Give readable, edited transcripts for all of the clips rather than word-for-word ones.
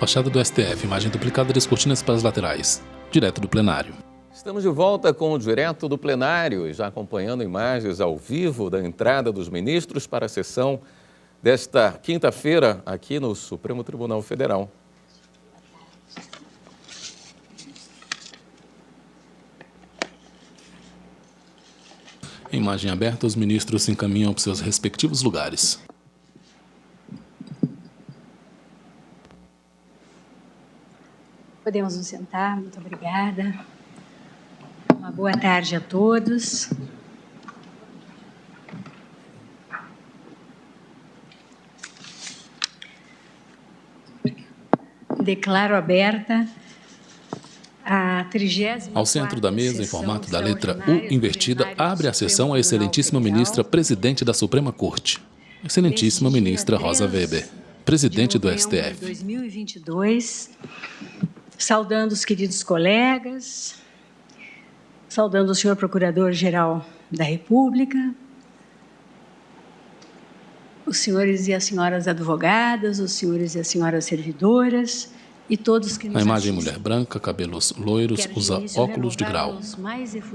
fachada do STF, imagem duplicada das cortinas para as laterais, direto do plenário. Estamos de volta com o Direto do Plenário e já acompanhando imagens ao vivo da entrada dos ministros para a sessão desta quinta-feira aqui no Supremo Tribunal Federal. Em imagem aberta, os ministros se encaminham para seus respectivos lugares. Podemos nos sentar, muito obrigada. Uma boa tarde a todos. Declaro aberta a 34ª Ao centro da mesa, em formato da letra U invertida, abre a sessão a excelentíssima ministra presidente da Suprema Corte, excelentíssima ministra Rosa Weber, presidente do STF. 2022, saudando os queridos colegas, saudando o senhor Procurador-Geral da República, os senhores e as senhoras advogadas, os senhores e as senhoras servidoras e todos que nos Na imagem, assistem. mulher branca, cabelos loiros, usa óculos de grau.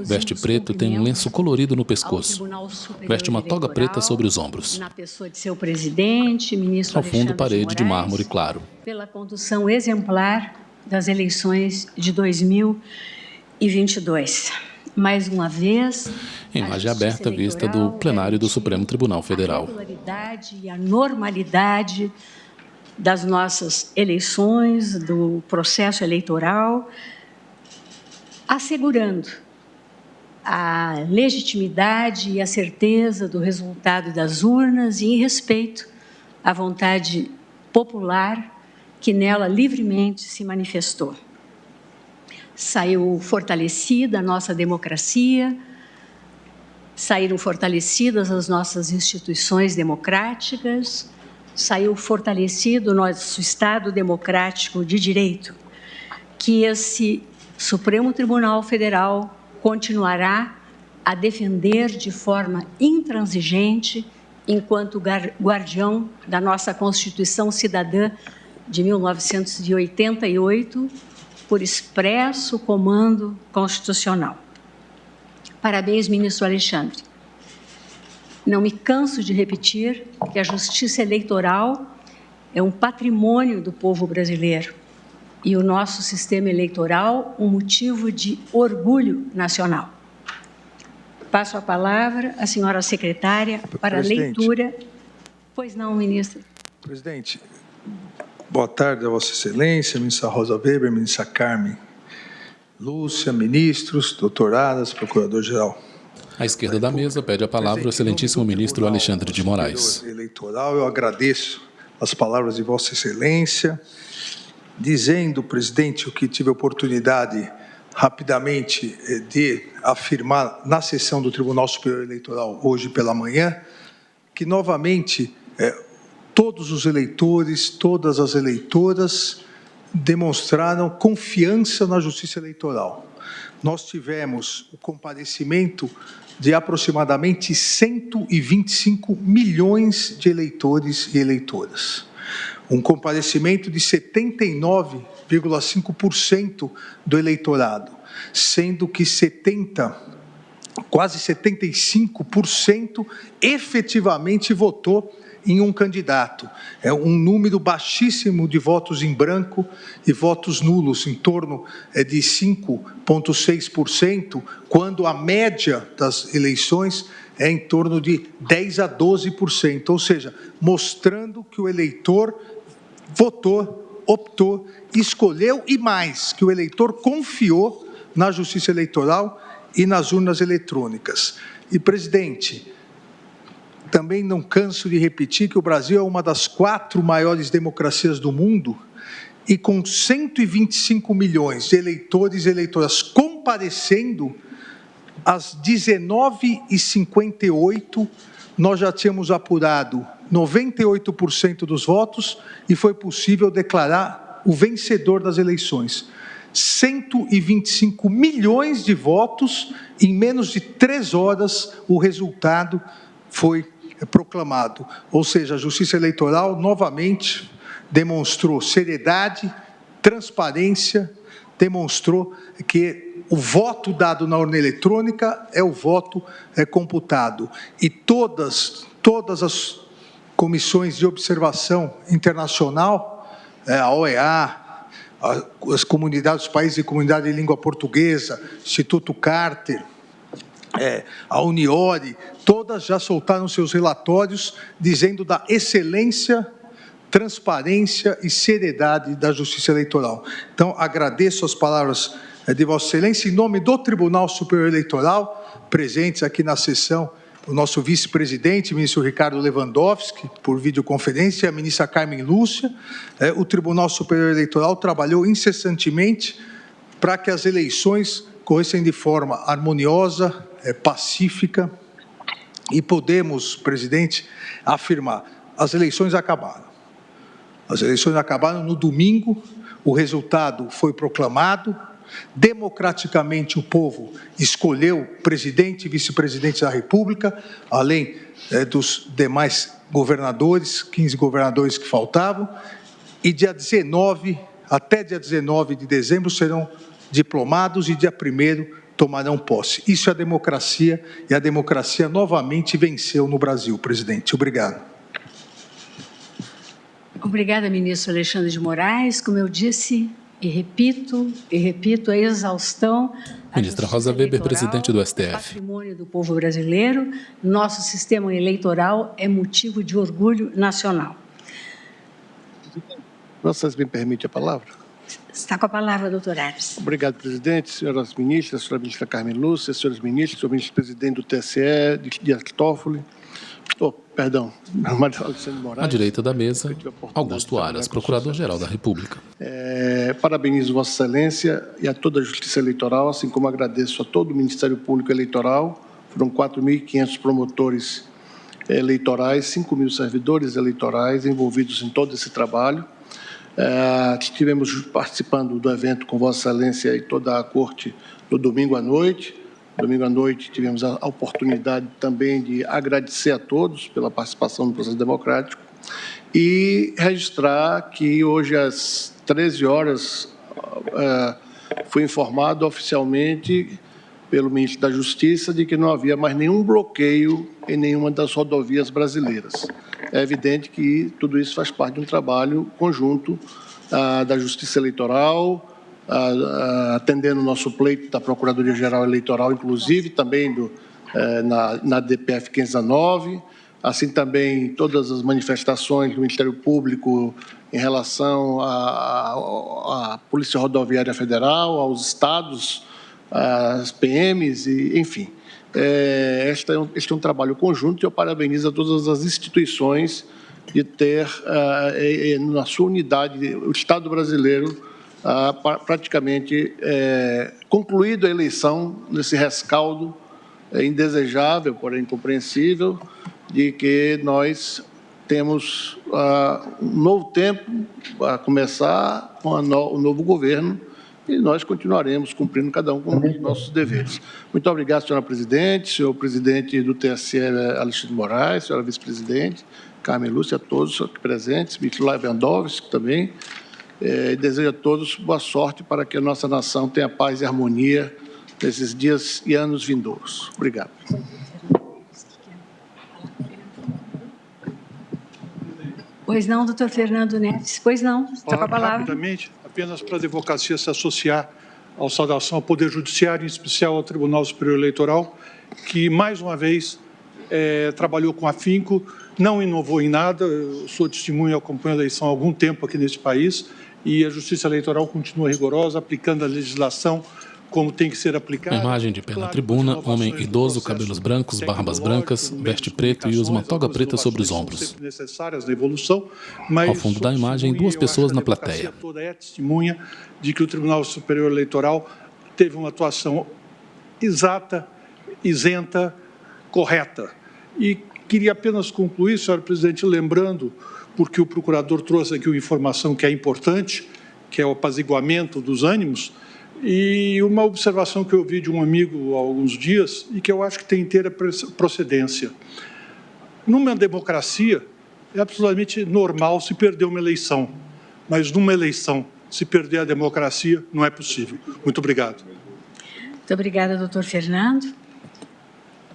Veste preto, tem um lenço colorido no pescoço. Veste uma toga preta sobre os ombros. Na pessoa de seu presidente, ministro Ao fundo, Alexandre parede de Moraes, mármore claro. pela condução exemplar das eleições de 2022. Mais uma vez, Em imagem aberta, vista do plenário do Supremo Tribunal Federal. A regularidade e a normalidade das nossas eleições, do processo eleitoral, assegurando a legitimidade e a certeza do resultado das urnas e em respeito à vontade popular que nela livremente se manifestou. Saiu fortalecida a nossa democracia, saíram fortalecidas as nossas instituições democráticas, saiu fortalecido o nosso Estado democrático de direito, que esse Supremo Tribunal Federal continuará a defender de forma intransigente enquanto guardião da nossa Constituição Cidadã de 1988, por expresso comando constitucional. Parabéns, ministro Alexandre. Não me canso de repetir que a justiça eleitoral é um patrimônio do povo brasileiro e o nosso sistema eleitoral um motivo de orgulho nacional. Passo a palavra à senhora secretária para a leitura. Pois não, ministro. Presidente, boa tarde a Vossa Excelência, ministra Rosa Weber, ministra Carmen Lúcia, ministros, doutoradas, procurador-geral. À esquerda da mesa, pede a palavra o excelentíssimo ministro Alexandre de Moraes. Eleitoral, eu agradeço as palavras de Vossa Excelência, dizendo, presidente, o que tive a oportunidade rapidamente de afirmar na sessão do Tribunal Superior Eleitoral hoje pela manhã, que novamente todos os eleitores, todas as eleitoras demonstraram confiança na Justiça Eleitoral. Nós tivemos o comparecimento de aproximadamente 125 milhões de eleitores e eleitoras. Um comparecimento de 79,5% do eleitorado, sendo que quase 75% efetivamente votou em um candidato. É um número baixíssimo de votos em branco e votos nulos, em torno de 5,6%, quando a média das eleições é em torno de 10% a 12%, ou seja, mostrando que o eleitor votou, optou, escolheu e mais, que o eleitor confiou na Justiça Eleitoral e nas urnas eletrônicas. E, presidente, também não canso de repetir que o Brasil é uma das 4 maiores democracias do mundo e com 125 milhões de eleitores e eleitoras comparecendo, às 19h58, nós já tínhamos apurado 98% dos votos e foi possível declarar o vencedor das eleições. 125 milhões de votos, em menos de 3 horas, o resultado foi proclamado. Ou seja, a Justiça Eleitoral, novamente, demonstrou seriedade, transparência, demonstrou que o voto dado na urna eletrônica é o voto computado. E todas as comissões de observação internacional, a OEA, as comunidades, os países de comunidade de língua portuguesa, Instituto Carter, a Uniori, todas já soltaram seus relatórios dizendo da excelência, transparência e seriedade da Justiça Eleitoral. Então, agradeço as palavras de Vossa Excelência, em nome do Tribunal Superior Eleitoral, presentes aqui na sessão, o nosso vice-presidente, ministro Ricardo Lewandowski, por videoconferência, e a ministra Carmen Lúcia. O Tribunal Superior Eleitoral trabalhou incessantemente para que as eleições corressem de forma harmoniosa, pacífica, e podemos, presidente, afirmar, as eleições acabaram. As eleições acabaram no domingo, o resultado foi proclamado, democraticamente o povo escolheu presidente e vice-presidente da República, além dos demais governadores, 15 governadores que faltavam, e até dia 19 de dezembro serão diplomados e dia 1º tomarão posse. Isso é a democracia, e a democracia novamente venceu no Brasil, presidente. Obrigado. Obrigada, ministro Alexandre de Moraes. Como eu disse e repito, a exaustão. Ministra Rosa Weber, presidente do STF. Patrimônio do povo brasileiro, nosso sistema eleitoral é motivo de orgulho nacional. Vocês me permitem a palavra? Está com a palavra, doutor Aires. Obrigado, presidente, senhoras ministras, senhora ministra Carmen Lúcia, senhores ministros, senhor ministro-presidente do TSE, Dias Toffoli. Maria Alexandre Moraes. À direita da mesa, Augusto Aras, Procurador-Geral da República. Parabenizo Vossa Excelência e a toda a Justiça Eleitoral, assim como agradeço a todo o Ministério Público Eleitoral. Foram 4.500 promotores eleitorais, 5.000 servidores eleitorais envolvidos em todo esse trabalho. Estivemos participando do evento com Vossa Excelência e toda a Corte no domingo à noite. Domingo à noite tivemos a oportunidade também de agradecer a todos pela participação no processo democrático e registrar que hoje às 13 horas fui informado oficialmente pelo ministro da Justiça de que não havia mais nenhum bloqueio em nenhuma das rodovias brasileiras. É evidente que tudo isso faz parte de um trabalho conjunto da Justiça Eleitoral, atendendo o nosso pleito da Procuradoria-Geral Eleitoral, inclusive também na DPF 519, assim também todas as manifestações do Ministério Público em relação à Polícia Rodoviária Federal, aos estados, às PMs, e, enfim. Este é um trabalho conjunto e eu parabenizo a todas as instituições de ter, na sua unidade, o Estado brasileiro praticamente concluído a eleição nesse rescaldo indesejável, porém incompreensível, de que nós temos um novo tempo a começar com o novo governo e nós continuaremos cumprindo cada um com os nossos deveres. Muito obrigado, senhora presidente, senhor presidente do TSE, Alexandre de Moraes, senhora vice-presidente, Carmen Lúcia, a todos aqui presentes, ministro Lewandowski também. Desejo a todos boa sorte para que a nossa nação tenha paz e harmonia nesses dias e anos vindouros. Obrigado. Pois não, doutor Fernando Neves. Pois não, está com a palavra. Rapidamente, apenas para a advocacia se associar à saudação ao Poder Judiciário, em especial ao Tribunal Superior Eleitoral, que, mais uma vez, trabalhou com afinco, não inovou em nada. Eu sou testemunha e acompanho a eleição há algum tempo aqui neste país, e a Justiça Eleitoral continua rigorosa, aplicando a legislação como tem que ser aplicada. A imagem de pé na tribuna, homem idoso, cabelos brancos, barbas brancas, veste preto e usa uma toga preta sobre os ombros. Necessárias na evolução, mas ao fundo da imagem, duas pessoas na plateia. Toda é testemunha de que o Tribunal Superior Eleitoral teve uma atuação exata, isenta, correta. E queria apenas concluir, senhor presidente, lembrando, porque o procurador trouxe aqui uma informação que é importante, que é o apaziguamento dos ânimos, e uma observação que eu ouvi de um amigo há alguns dias e que eu acho que tem inteira procedência. Numa democracia, é absolutamente normal se perder uma eleição, mas numa eleição, se perder a democracia, não é possível. Muito obrigado. Muito obrigada, doutor Fernando.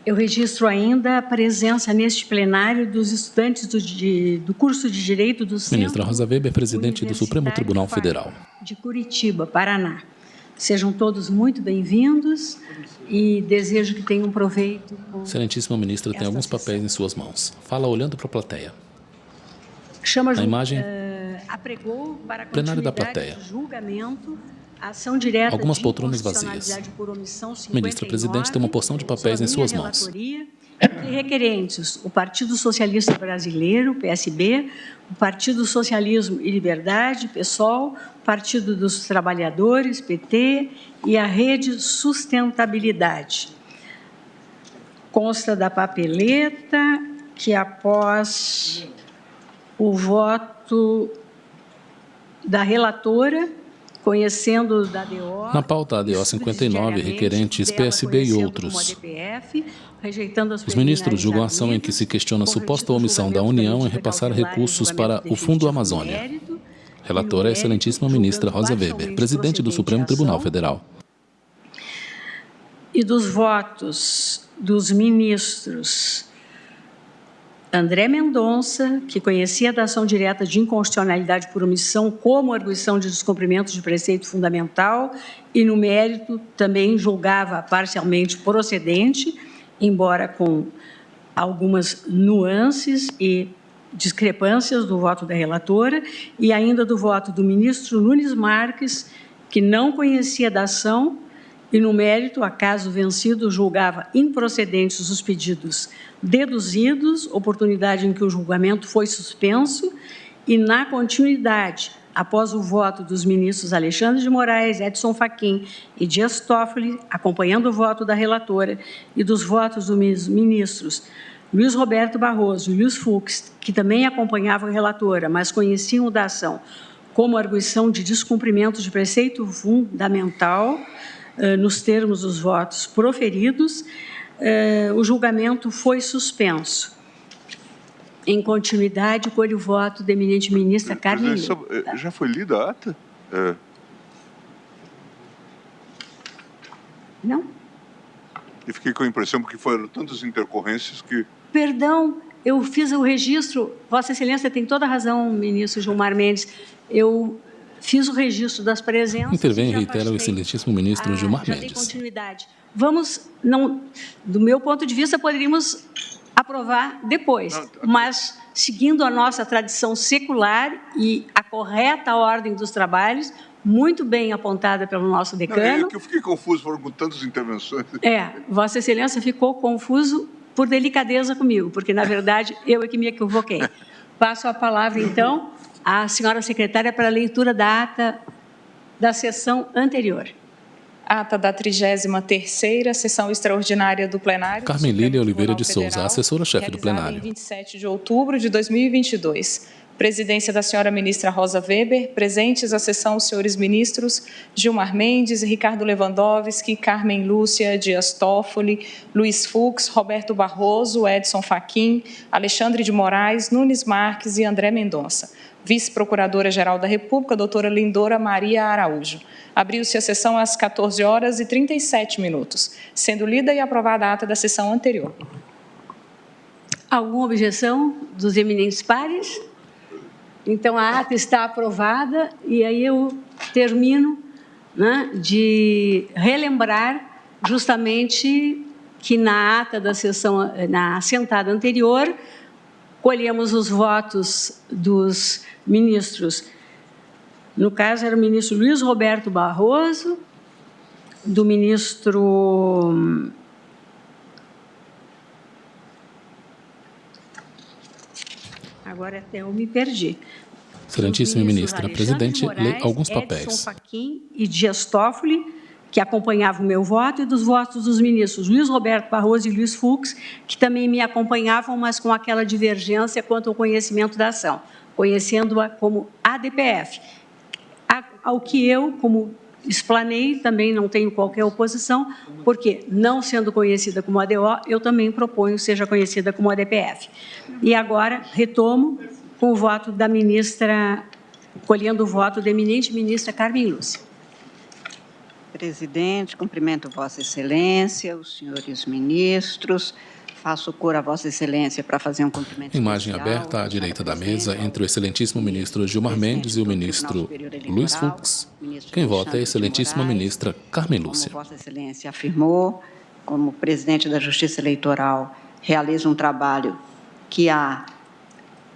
Eu registro ainda a presença neste plenário dos estudantes do curso de Direito do Centro Ministra Rosa Weber, presidente do Supremo Tribunal Federal. de Curitiba, Paraná. Sejam todos muito bem-vindos e desejo que tenham proveito. Excelentíssima ministra tem alguns papéis em suas mãos. Fala olhando para a plateia. Chama A imagem, apregou para plenário da continuidade plateia. do julgamento a ação direta Algumas de poltronas vazias. inconstitucionalidade por omissão Ministro presidente tem uma porção de papéis em suas mãos. relatoria, e requerentes, o Partido Socialista Brasileiro, PSB, o Partido Socialismo e Liberdade, PSOL, Partido dos Trabalhadores, PT, e a Rede Sustentabilidade. Consta da papeleta que, após o voto da relatora, conhecendo da DO... Na pauta ADO 59, requerentes PSB e outros. Os ministros julgam a ação em que se questiona a suposta omissão da União em repassar recursos para o Fundo Amazônia. Relatora é a excelentíssima ministra Rosa Weber, presidente do Supremo Tribunal Federal. E dos votos dos ministros André Mendonça, que conhecia da ação direta de inconstitucionalidade por omissão como arguição de descumprimento de preceito fundamental e, no mérito, também julgava parcialmente procedente, embora com algumas nuances e discrepâncias do voto da relatora, e ainda do voto do ministro Nunes Marques, que não conhecia da ação e, no mérito, a caso vencido, julgava improcedentes os pedidos deduzidos, oportunidade em que o julgamento foi suspenso, e, na continuidade, após o voto dos ministros Alexandre de Moraes, Edson Fachin e Dias Toffoli, acompanhando o voto da relatora, e dos votos dos ministros Luiz Roberto Barroso e Luiz Fux, que também acompanhavam a relatora, mas conheciam da ação como arguição de descumprimento de preceito fundamental, nos termos dos votos proferidos, o julgamento foi suspenso. Em continuidade, colho o voto da eminente ministra Carmen Lúcia. Já foi lida a ata? Não? Eu fiquei com a impressão, porque foram tantas intercorrências que... Perdão, eu fiz o registro. Vossa Excelência tem toda a razão, ministro Gilmar Mendes. Eu fiz o registro das presenças. Intervém e reitera o excelentíssimo ministro Gilmar já dei Mendes. continuidade. Vamos, não, do meu ponto de vista, poderíamos aprovar depois, mas seguindo a nossa tradição secular e a correta ordem dos trabalhos, muito bem apontada pelo nosso decano. É que eu fiquei confuso, foram com tantas intervenções. Vossa Excelência ficou confuso por delicadeza comigo, porque, na verdade, eu é que me equivoquei. Passo a palavra, então, à senhora secretária para a leitura da ata da sessão anterior. Ata da 33ª Sessão Extraordinária do Plenário. Carmen Lília Oliveira de Souza, assessora-chefe do plenário. Em 27 de outubro de 2022. Presidência da senhora ministra Rosa Weber. Presentes à sessão os senhores ministros Gilmar Mendes, Ricardo Lewandowski, Carmen Lúcia, Dias Toffoli, Luiz Fux, Roberto Barroso, Edson Fachin, Alexandre de Moraes, Nunes Marques e André Mendonça. Vice-procuradora-geral da República, doutora Lindora Maria Araújo. Abriu-se a sessão às 14h37, sendo lida e aprovada a ata da sessão anterior. Alguma objeção dos eminentes pares? Então, a ata está aprovada e aí eu termino, de relembrar justamente que na ata da sessão, na assentada anterior, colhemos os votos dos ministros. No caso, era o ministro Luiz Roberto Barroso, do ministro... Agora até eu me perdi. Excelentíssima ministra, presidente, lê alguns papéis. Edson Fachin e Dias Toffoli, que acompanhavam o meu voto, e dos votos dos ministros Luiz Roberto Barroso e Luiz Fux, que também me acompanhavam, mas com aquela divergência quanto ao conhecimento da ação, conhecendo-a como ADPF, ao que eu, como explanei, também não tenho qualquer oposição, porque, não sendo conhecida como ADO, eu também proponho seja conhecida como ADPF. E agora, retomo com o voto da ministra, colhendo o voto da eminente ministra Carmen Lúcia. Presidente, cumprimento Vossa Excelência, os senhores ministros. Faço cor a Vossa Excelência para fazer um cumprimento Imagem especial, aberta à direita da mesa entre o excelentíssimo ministro Gilmar Mendes e o ministro Luiz Fux. Quem vota é a excelentíssima ministra Carmen Lúcia. Como Vossa Excelência afirmou, como presidente da Justiça Eleitoral, realiza um trabalho que há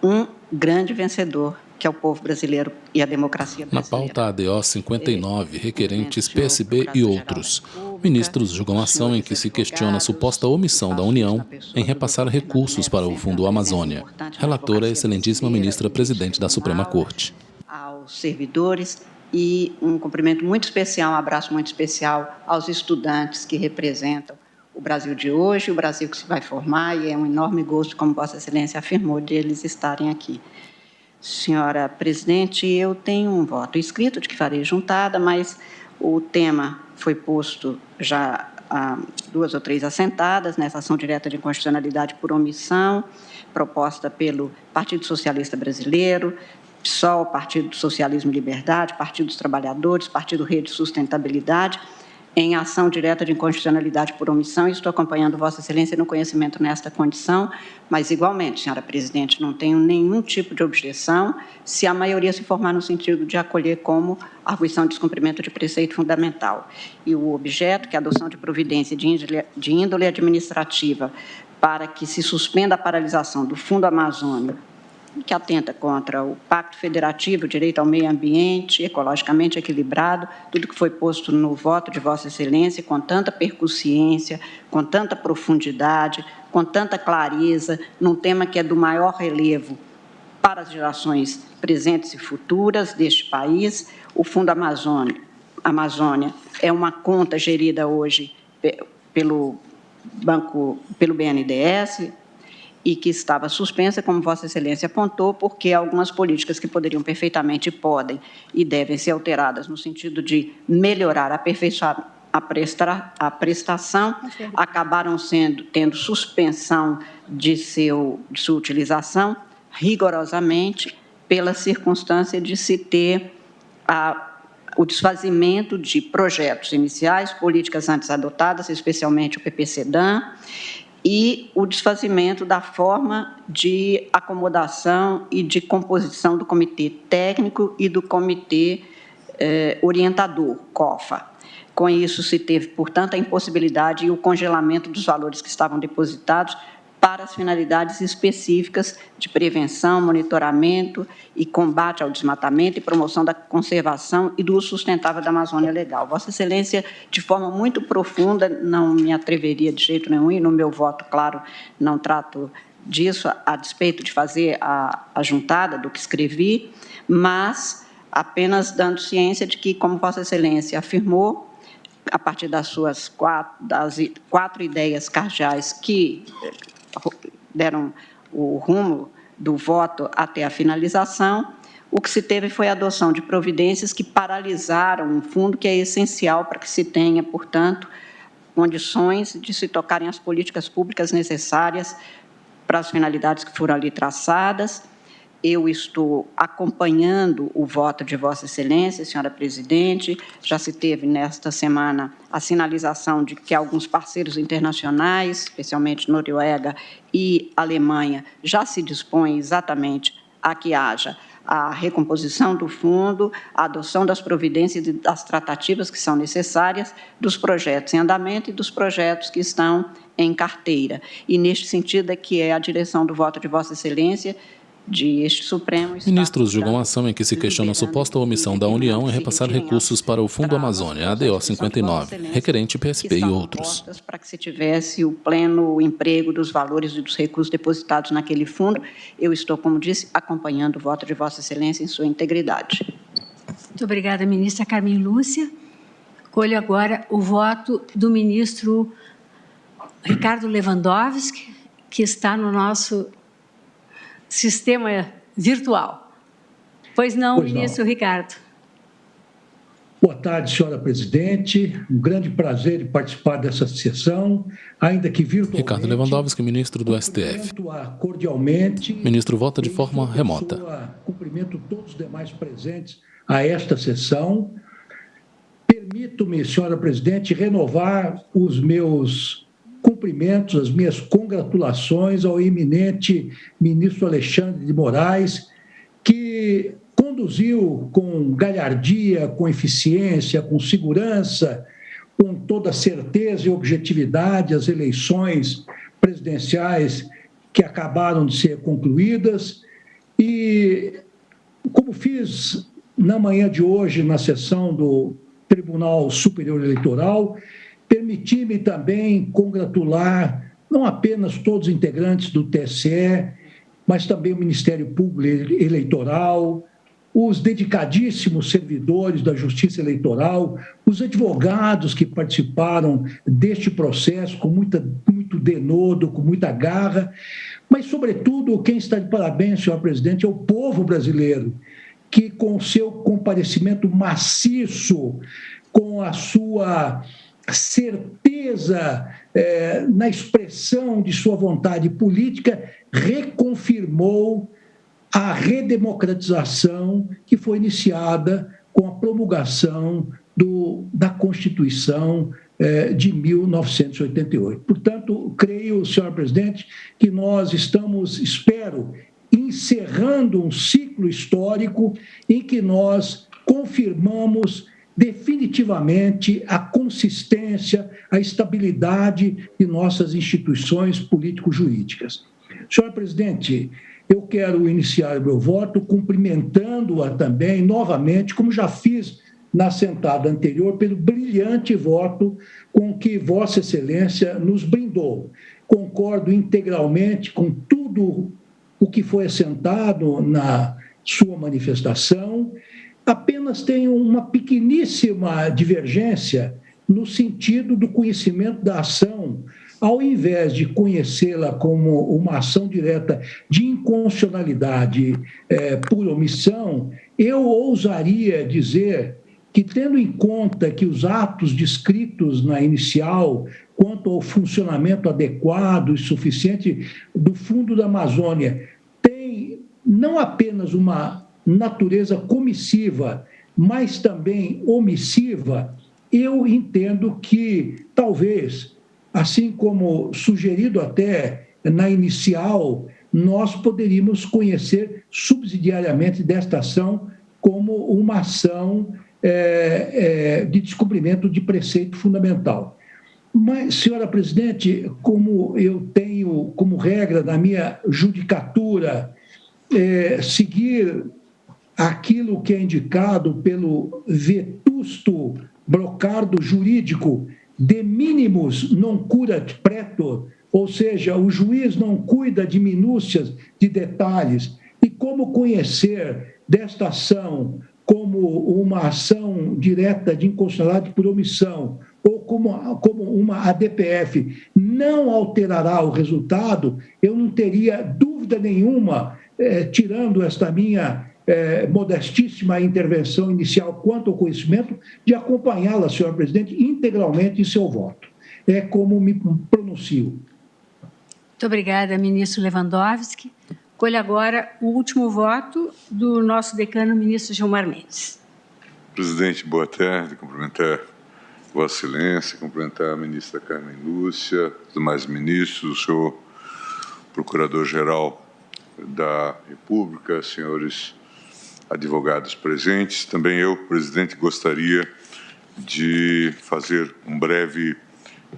um grande vencedor, que é o povo brasileiro e a democracia brasileira. Na pauta ADO 59, requerentes PSB e outros, ministros julgam ação em que se questiona a suposta omissão da União em repassar recursos para o Fundo Amazônia. Relatora a excelentíssima ministra presidente da Suprema Corte. Aos servidores e um cumprimento muito especial, um abraço muito especial aos estudantes que representam o Brasil de hoje, o Brasil que se vai formar, e é um enorme gosto, como Vossa Excelência afirmou, de eles estarem aqui. Senhora presidente, eu tenho um voto escrito de que farei juntada, mas o tema foi posto já há 2 ou 3 assentadas nessa ação direta de inconstitucionalidade por omissão, proposta pelo Partido Socialista Brasileiro, PSOL, Partido do Socialismo e Liberdade, Partido dos Trabalhadores, Partido Rede Sustentabilidade, em ação direta de inconstitucionalidade por omissão, e estou acompanhando Vossa Excelência no conhecimento nesta condição, mas, igualmente, senhora presidente, não tenho nenhum tipo de objeção se a maioria se formar no sentido de acolher como arguição de descumprimento de preceito fundamental. E o objeto, que é a adoção de providência de índole administrativa para que se suspenda a paralisação do Fundo Amazônia, que atenta contra o Pacto Federativo, o direito ao meio ambiente, ecologicamente equilibrado, tudo que foi posto no voto de Vossa Excelência, com tanta percussiência, com tanta profundidade, com tanta clareza, num tema que é do maior relevo para as gerações presentes e futuras deste país. O Fundo Amazônia é uma conta gerida hoje pelo BNDES, e que estava suspensa, como Vossa Excelência apontou, porque algumas políticas que poderiam perfeitamente, podem e devem ser alteradas no sentido de melhorar, aperfeiçoar a prestação, acabaram tendo suspensão de sua utilização, rigorosamente, pela circunstância de se ter o desfazimento de projetos iniciais, políticas antes adotadas, especialmente o PPCDAN, e o desfazimento da forma de acomodação e de composição do comitê técnico e do comitê orientador, COFA. Com isso, se teve, portanto, a impossibilidade e o congelamento dos valores que estavam depositados para as finalidades específicas de prevenção, monitoramento e combate ao desmatamento e promoção da conservação e do uso sustentável da Amazônia Legal. Vossa Excelência, de forma muito profunda, não me atreveria de jeito nenhum, e no meu voto, claro, não trato disso, a despeito de fazer a juntada do que escrevi, mas apenas dando ciência de que, como Vossa Excelência afirmou, a partir das suas quatro ideias cardeais que deram o rumo do voto até a finalização, o que se teve foi a adoção de providências que paralisaram um fundo que é essencial para que se tenha, portanto, condições de se tocarem as políticas públicas necessárias para as finalidades que foram ali traçadas. Eu estou acompanhando o voto de Vossa Excelência, senhora presidente. Já se teve nesta semana a sinalização de que alguns parceiros internacionais, especialmente Noruega e Alemanha, já se dispõem exatamente a que haja a recomposição do fundo, a adoção das providências e das tratativas que são necessárias dos projetos em andamento e dos projetos que estão em carteira. E, neste sentido, é que é a direção do voto de Vossa Excelência de este Supremo. Ministros julgam a ação em que se questiona a suposta omissão da União em repassar recursos para o Fundo Amazônia, ADO 59, requerente PSB e outros. Para que se tivesse o pleno emprego dos valores e dos recursos depositados naquele fundo, eu estou, como disse, acompanhando o voto de Vossa Excelência em sua integridade. Muito obrigada, ministra Carmen Lúcia. Colho agora o voto do ministro Ricardo Lewandowski, que está no nosso sistema virtual. Pois não, ministro Ricardo? Boa tarde, senhora presidente. Um grande prazer em participar dessa sessão, ainda que virtualmente. Ricardo Lewandowski, ministro do STF. Cordialmente. Ministro vota de forma remota. Cumprimento todos os demais presentes a esta sessão. Permito-me, senhora presidente, renovar os meus cumprimentos, as minhas congratulações ao eminente ministro Alexandre de Moraes, que conduziu com galhardia, com eficiência, com segurança, com toda certeza e objetividade as eleições presidenciais que acabaram de ser concluídas. E, como fiz na manhã de hoje, na sessão do Tribunal Superior Eleitoral, permiti-me também congratular não apenas todos os integrantes do TSE, mas também o Ministério Público Eleitoral, os dedicadíssimos servidores da Justiça Eleitoral, os advogados que participaram deste processo com muito denodo, com muita garra, mas, sobretudo, quem está de parabéns, senhor presidente, é o povo brasileiro, que, com o seu comparecimento maciço, com a sua certeza na expressão de sua vontade política, reconfirmou a redemocratização que foi iniciada com a promulgação da Constituição de 1988. Portanto, creio, senhor presidente, que nós estamos, espero, encerrando um ciclo histórico em que nós confirmamos definitivamente a consistência, a estabilidade de nossas instituições político-jurídicas. Senhor presidente, eu quero iniciar o meu voto cumprimentando-a também, novamente, como já fiz na sentada anterior, pelo brilhante voto com que Vossa Excelência nos brindou. Concordo integralmente com tudo o que foi assentado na sua manifestação. Apenas tenho uma pequeníssima divergência no sentido do conhecimento da ação. Ao invés de conhecê-la como uma ação direta de inconstitucionalidade por omissão, eu ousaria dizer que, tendo em conta que os atos descritos na inicial quanto ao funcionamento adequado e suficiente do Fundo da Amazônia tem não apenas uma natureza comissiva, mas também omissiva, eu entendo que, talvez, assim como sugerido até na inicial, nós poderíamos conhecer subsidiariamente desta ação como uma ação de descumprimento de preceito fundamental. Mas, senhora presidente, como eu tenho como regra na minha judicatura seguir aquilo que é indicado pelo vetusto brocardo jurídico de minimus non curat pretor, ou seja, o juiz não cuida de minúcias, de detalhes, e como conhecer desta ação como uma ação direta de inconstitucionalidade por omissão, ou como uma ADPF, não alterará o resultado, eu não teria dúvida nenhuma, tirando esta minha modestíssima intervenção inicial quanto ao conhecimento, de acompanhá-la, senhor presidente, integralmente em seu voto. É como me pronuncio. Muito obrigada, ministro Lewandowski. Colho agora o último voto do nosso decano, ministro Gilmar Mendes. Presidente, boa tarde. Cumprimentar Vossa Excelência, cumprimentar a ministra Carmen Lúcia, os demais ministros, o senhor Procurador-Geral da República, senhores advogados presentes. Também eu, presidente, gostaria de fazer um breve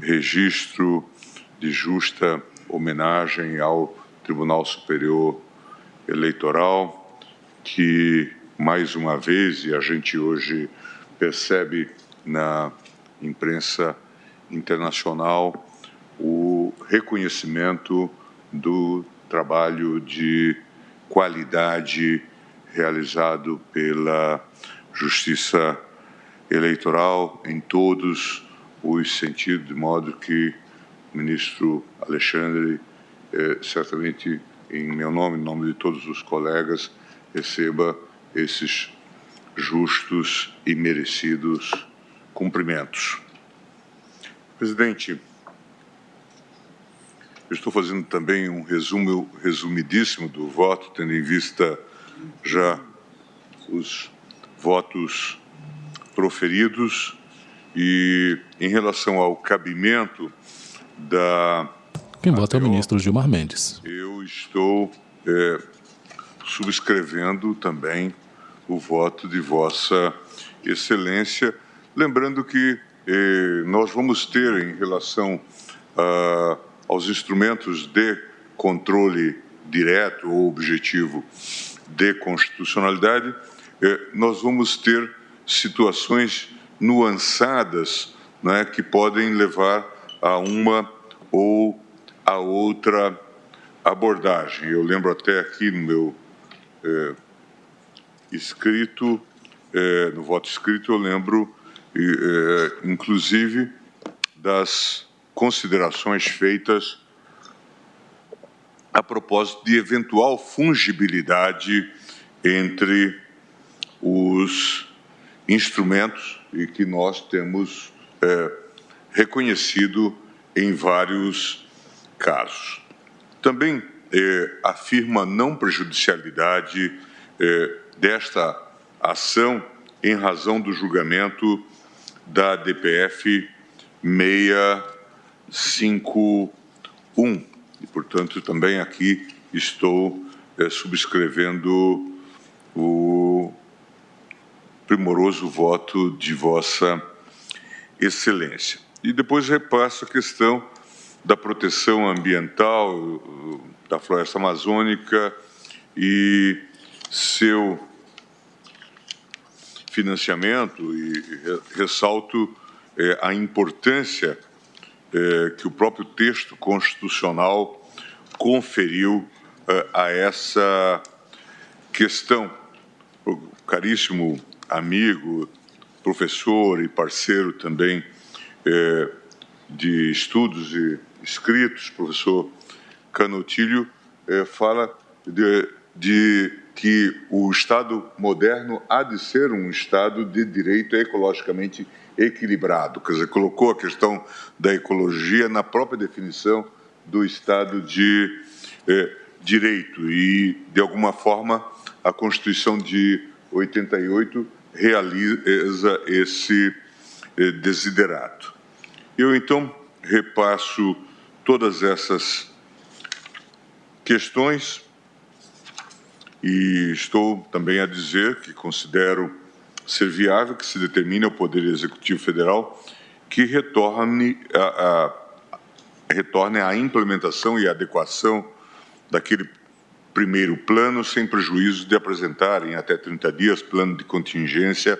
registro de justa homenagem ao Tribunal Superior Eleitoral, que, mais uma vez, e a gente hoje percebe na imprensa internacional, o reconhecimento do trabalho de qualidade realizado pela Justiça Eleitoral em todos os sentidos, de modo que o ministro Alexandre, certamente em meu nome, em nome de todos os colegas, receba esses justos e merecidos cumprimentos. Presidente, eu estou fazendo também um resumidíssimo do voto, tendo em vista já os votos proferidos, e em relação ao cabimento da... Quem vota é o ministro Gilmar Mendes. Eu estou subscrevendo também o voto de Vossa Excelência, lembrando que nós vamos ter, em relação aos instrumentos de controle direto ou objetivo de constitucionalidade, nós vamos ter situações nuançadas, né, que podem levar a uma ou a outra abordagem. Eu lembro até aqui no meu escrito, no voto escrito, eu lembro, inclusive, das considerações feitas a propósito de eventual fungibilidade entre os instrumentos e que nós temos reconhecido em vários casos. Também afirma a não prejudicialidade desta ação em razão do julgamento da DPF 651. E, portanto, também aqui estou subscrevendo o primoroso voto de Vossa Excelência. E depois repasso a questão da proteção ambiental da floresta amazônica e seu financiamento, e ressalto a importância que o próprio texto constitucional conferiu a essa questão. O caríssimo amigo, professor e parceiro também de estudos e escritos, professor Canotilho, fala de que o Estado moderno há de ser um Estado de direito ecologicamente equilibrado. Quer dizer, colocou a questão da ecologia na própria definição do Estado de direito e, de alguma forma, a Constituição de 88 realiza esse desiderato. Eu, então, repasso todas essas questões e estou também a dizer que considero ser viável que se determine ao Poder Executivo Federal que retorne à implementação e adequação daquele primeiro plano, sem prejuízo de apresentar em até 30 dias plano de contingência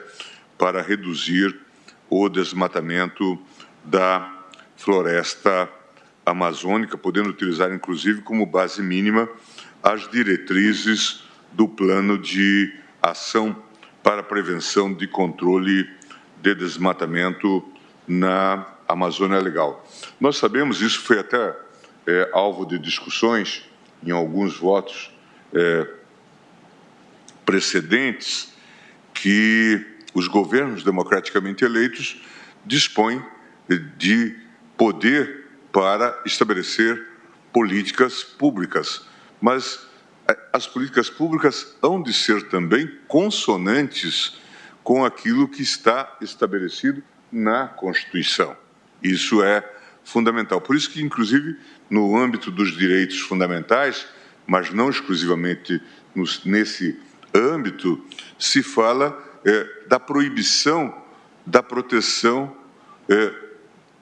para reduzir o desmatamento da floresta amazônica, podendo utilizar, inclusive, como base mínima as diretrizes do Plano de Ação para a Prevenção de Controle de Desmatamento na Amazônia Legal. Nós sabemos, isso foi até alvo de discussões em alguns votos precedentes, que os governos democraticamente eleitos dispõem de poder para estabelecer políticas públicas, mas as políticas públicas hão de ser também consonantes com aquilo que está estabelecido na Constituição. Isso é fundamental. Por isso que, inclusive, no âmbito dos direitos fundamentais, mas não exclusivamente nesse âmbito, se fala da proibição da proteção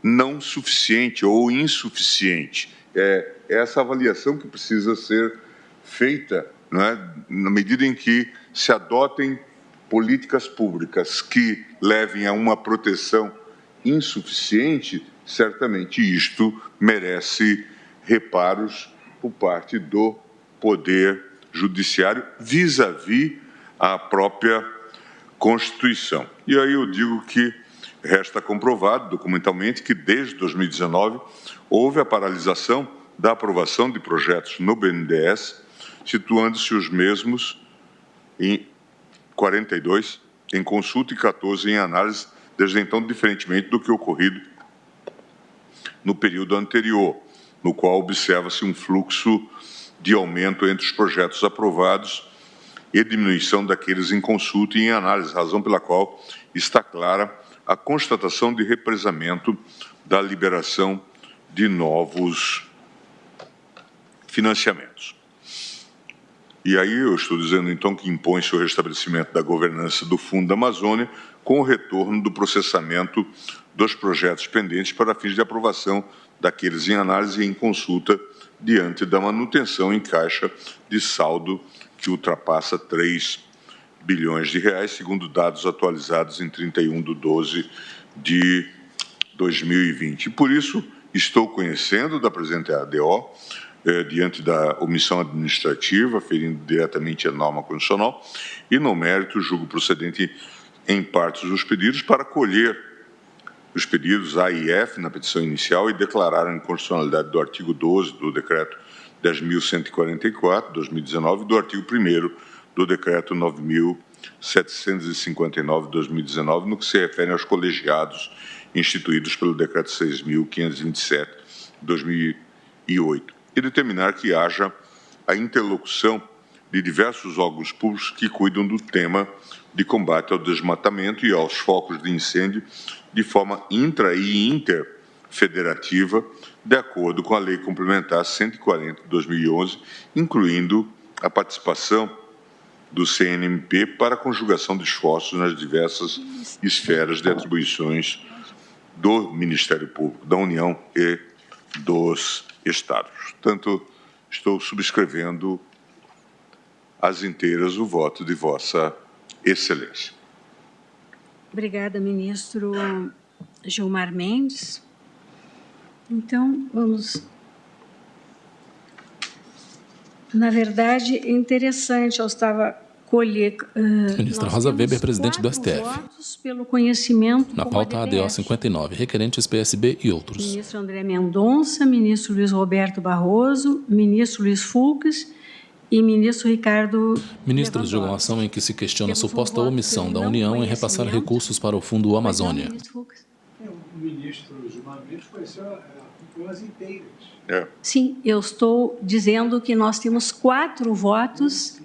não suficiente ou insuficiente. É essa avaliação que precisa ser feita, não é? Na medida em que se adotem políticas públicas que levem a uma proteção insuficiente, certamente isto merece reparos por parte do Poder Judiciário vis-à-vis a própria Constituição. E aí eu digo que resta comprovado documentalmente que desde 2019 houve a paralisação da aprovação de projetos no BNDES, situando-se os mesmos em 42 em consulta e 14 em análise, desde então, diferentemente do que ocorrido no período anterior, no qual observa-se um fluxo de aumento entre os projetos aprovados e diminuição daqueles em consulta e em análise, razão pela qual está clara a constatação de represamento da liberação de novos financiamentos. E aí eu estou dizendo, então, que impõe-se o restabelecimento da governança do Fundo da Amazônia com o retorno do processamento dos projetos pendentes para fins de aprovação daqueles em análise e em consulta diante da manutenção em caixa de saldo que ultrapassa 3 bilhões de reais, segundo dados atualizados em 31/12 de 2020. E por isso, estou conhecendo da presente ADO, diante da omissão administrativa, ferindo diretamente a norma constitucional, e, no mérito, julgo procedente em partes dos pedidos para acolher os pedidos A e F na petição inicial e declarar a inconstitucionalidade do artigo 12 do Decreto 10.144, 2019, e do artigo 1º do Decreto 9.759, 2019, no que se refere aos colegiados instituídos pelo Decreto 6.527, 2008. E determinar que haja a interlocução de diversos órgãos públicos que cuidam do tema de combate ao desmatamento e aos focos de incêndio de forma intra- e interfederativa, de acordo com a Lei Complementar 140 de 2011, incluindo a participação do CNMP para a conjugação de esforços nas diversas esferas de atribuições do Ministério Público, da União e dos Estados. Portanto, estou subscrevendo às inteiras o voto de Vossa Excelência. Obrigada, ministro Gilmar Mendes. Então, vamos... Na verdade, é interessante, eu estava colhendo... Ministra Rosa Weber, presidente do STF. Votos pelo conhecimento. Na pauta ADO 59, requerentes PSB e outros. Ministro André Mendonça, ministro Luiz Roberto Barroso, ministro Luiz Fux e ministro Ricardo... Ministros julgam a ação em que se questiona a suposta omissão da União em repassar recursos para o Fundo Amazônia. O ministro Gilmar Mendes conheceu as inteiras. Sim, eu estou dizendo que nós temos 4 votos...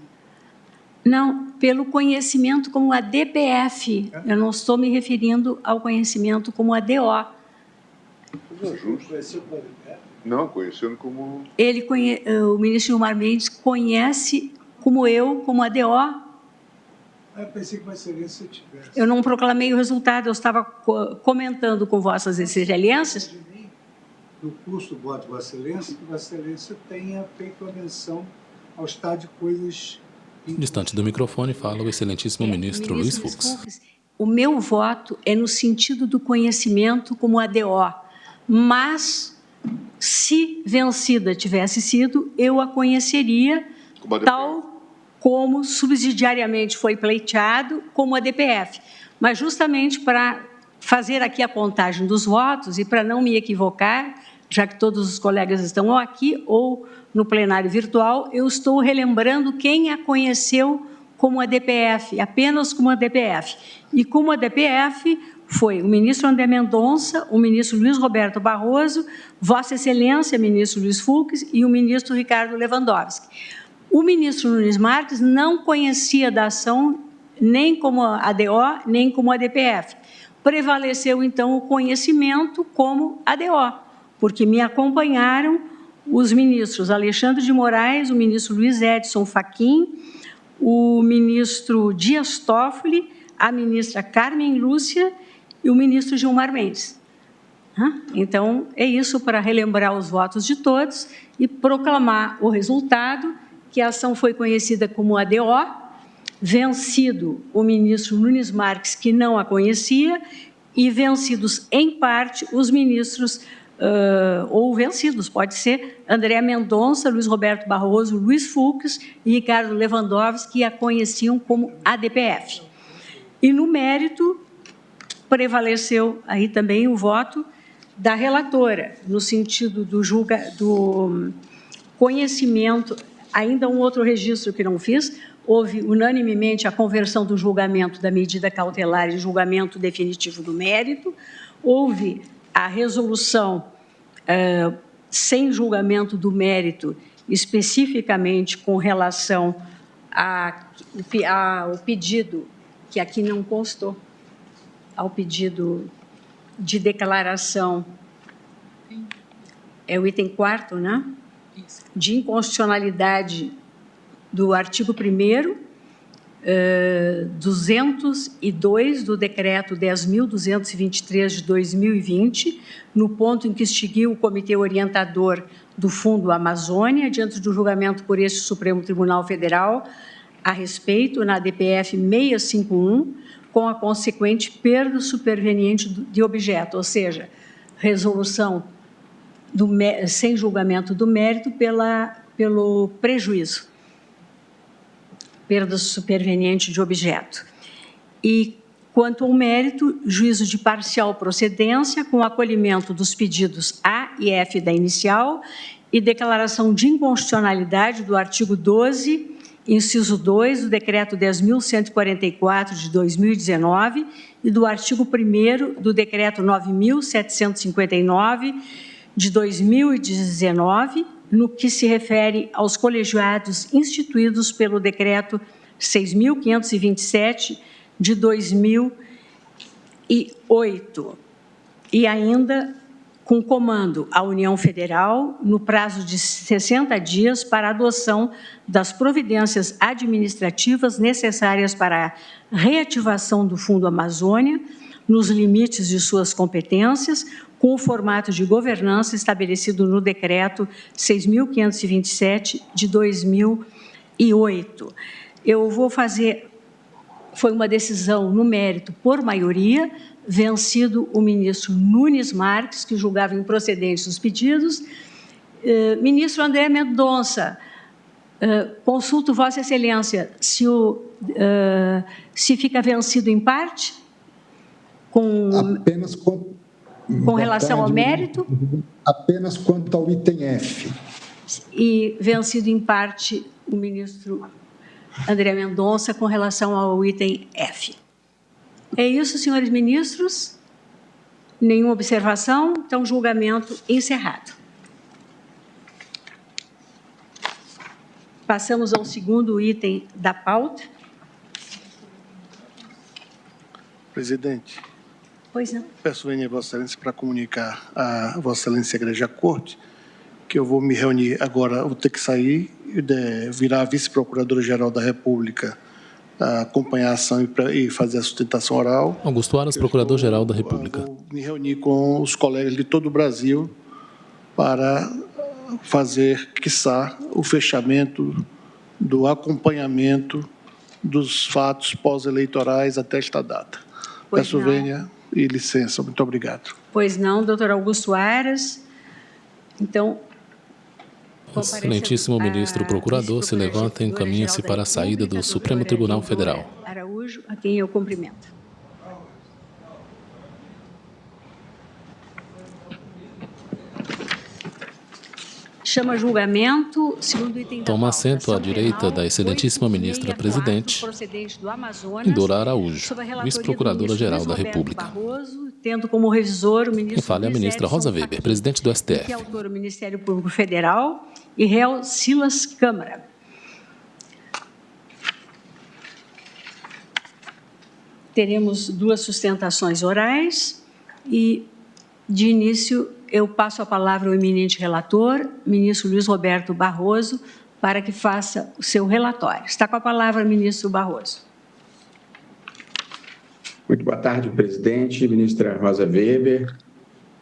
Não, pelo conhecimento como a DPF. Eu não estou me referindo ao conhecimento como a DO. Conheceu como a DPF? Não, conhecendo como... O ministro Gilmar Mendes conhece como eu, como a DO. Eu pensei que Vossa Excelência tivesse. Eu não proclamei o resultado, eu estava comentando com Vossas Excelências. No curso do voto de Vossa Excelência, que Vossa Excelência tenha feito a menção ao estado de coisas... Distante do microfone, fala o excelentíssimo ministro Luiz Fux. O meu voto é no sentido do conhecimento como ADO, mas, se vencida tivesse sido, eu a conheceria tal como subsidiariamente foi pleiteado como a DPF. Mas, justamente para fazer aqui a contagem dos votos e para não me equivocar, já que todos os colegas estão aqui ou no plenário virtual, eu estou relembrando quem a conheceu como a DPF, apenas como a DPF. E como a DPF foi o ministro André Mendonça, o ministro Luiz Roberto Barroso, Vossa Excelência, ministro Luiz Fux e o ministro Ricardo Lewandowski. O ministro Nunes Marques não conhecia da ação nem como a DO, nem como a DPF. Prevaleceu, então, o conhecimento como a DO, porque me acompanharam os ministros Alexandre de Moraes, o ministro Luiz Edson Fachin, o ministro Dias Toffoli, a ministra Carmen Lúcia e o ministro Gilmar Mendes. Então, é isso para relembrar os votos de todos e proclamar o resultado, que a ação foi conhecida como ADO, vencido o ministro Nunes Marques, que não a conhecia, e vencidos em parte os ministros ou vencidos, pode ser, André Mendonça, Luiz Roberto Barroso, Luiz Fux e Ricardo Lewandowski, que a conheciam como ADPF. E, no mérito, prevaleceu aí também o voto da relatora, no sentido do conhecimento, ainda um outro registro que não fiz, houve unanimemente a conversão do julgamento da medida cautelar em julgamento definitivo do mérito, houve a resolução sem julgamento do mérito, especificamente com relação ao pedido, que aqui não constou, ao pedido de declaração, é o item 4º, né? De inconstitucionalidade do artigo 1º, 202 do Decreto 10.223 de 2020, no ponto em que extinguiu o Comitê Orientador do Fundo Amazônia, diante do julgamento por este Supremo Tribunal Federal, a respeito, na DPF 651, com a consequente perda superveniente de objeto, ou seja, resolução sem julgamento do mérito pelo prejuízo, perda superveniente de objeto. E, quanto ao mérito, juízo de parcial procedência, com acolhimento dos pedidos A e F da inicial e declaração de inconstitucionalidade do artigo 12, inciso 2, do Decreto 10.144 de 2019 e do artigo 1º do Decreto 9.759 de 2019, no que se refere aos colegiados instituídos pelo Decreto 6.527 de 2008, e ainda com comando à União Federal, no prazo de 60 dias, para a adoção das providências administrativas necessárias para a reativação do Fundo Amazônia, nos limites de suas competências, com o formato de governança estabelecido no Decreto 6.527 de 2008. Eu vou fazer, foi uma decisão no mérito por maioria, vencido o ministro Nunes Marques, que julgava improcedentes os pedidos. Ministro André Mendonça, consulto Vossa Excelência se fica vencido em parte, apenas com relação ao mérito? Apenas quanto ao item F. E vencido em parte o ministro André Mendonça com relação ao item F. É isso, senhores ministros? Nenhuma observação? Então, julgamento encerrado. Passamos ao segundo item da pauta. Presidente. Pois não. Peço venia a Vossa Excelência para comunicar a Vossa Excelência Igreja Corte que eu vou me reunir agora, vou ter que sair, virar a vice-procuradora-geral da República, acompanhar a ação e fazer a sustentação oral. Augusto Aras, Procurador-Geral da República. Vou me reunir com os colegas de todo o Brasil para fazer, quiçá, o fechamento do acompanhamento dos fatos pós-eleitorais até esta data. Peço vênia e licença. Muito obrigado. Pois não, doutor Augusto Aras. Então, excelentíssimo ministro procurador se levanta e encaminha-se para a saída do Supremo Tribunal Federal. Araújo, a quem eu cumprimento. Chama julgamento, segundo item da Toma assento à direita da excelentíssima ministra presidente, Indora Araújo, vice-procuradora-geral da República. Tendo como revisor o ministro. Quem fala é a ministra Rosa Weber, presidente do STF. Que autor o Ministério Público Federal e réu Silas Câmara. Teremos duas sustentações orais e, de início, eu passo a palavra ao eminente relator, ministro Luiz Roberto Barroso, para que faça o seu relatório. Está com a palavra, ministro Barroso. Muito boa tarde, presidente, ministra Rosa Weber,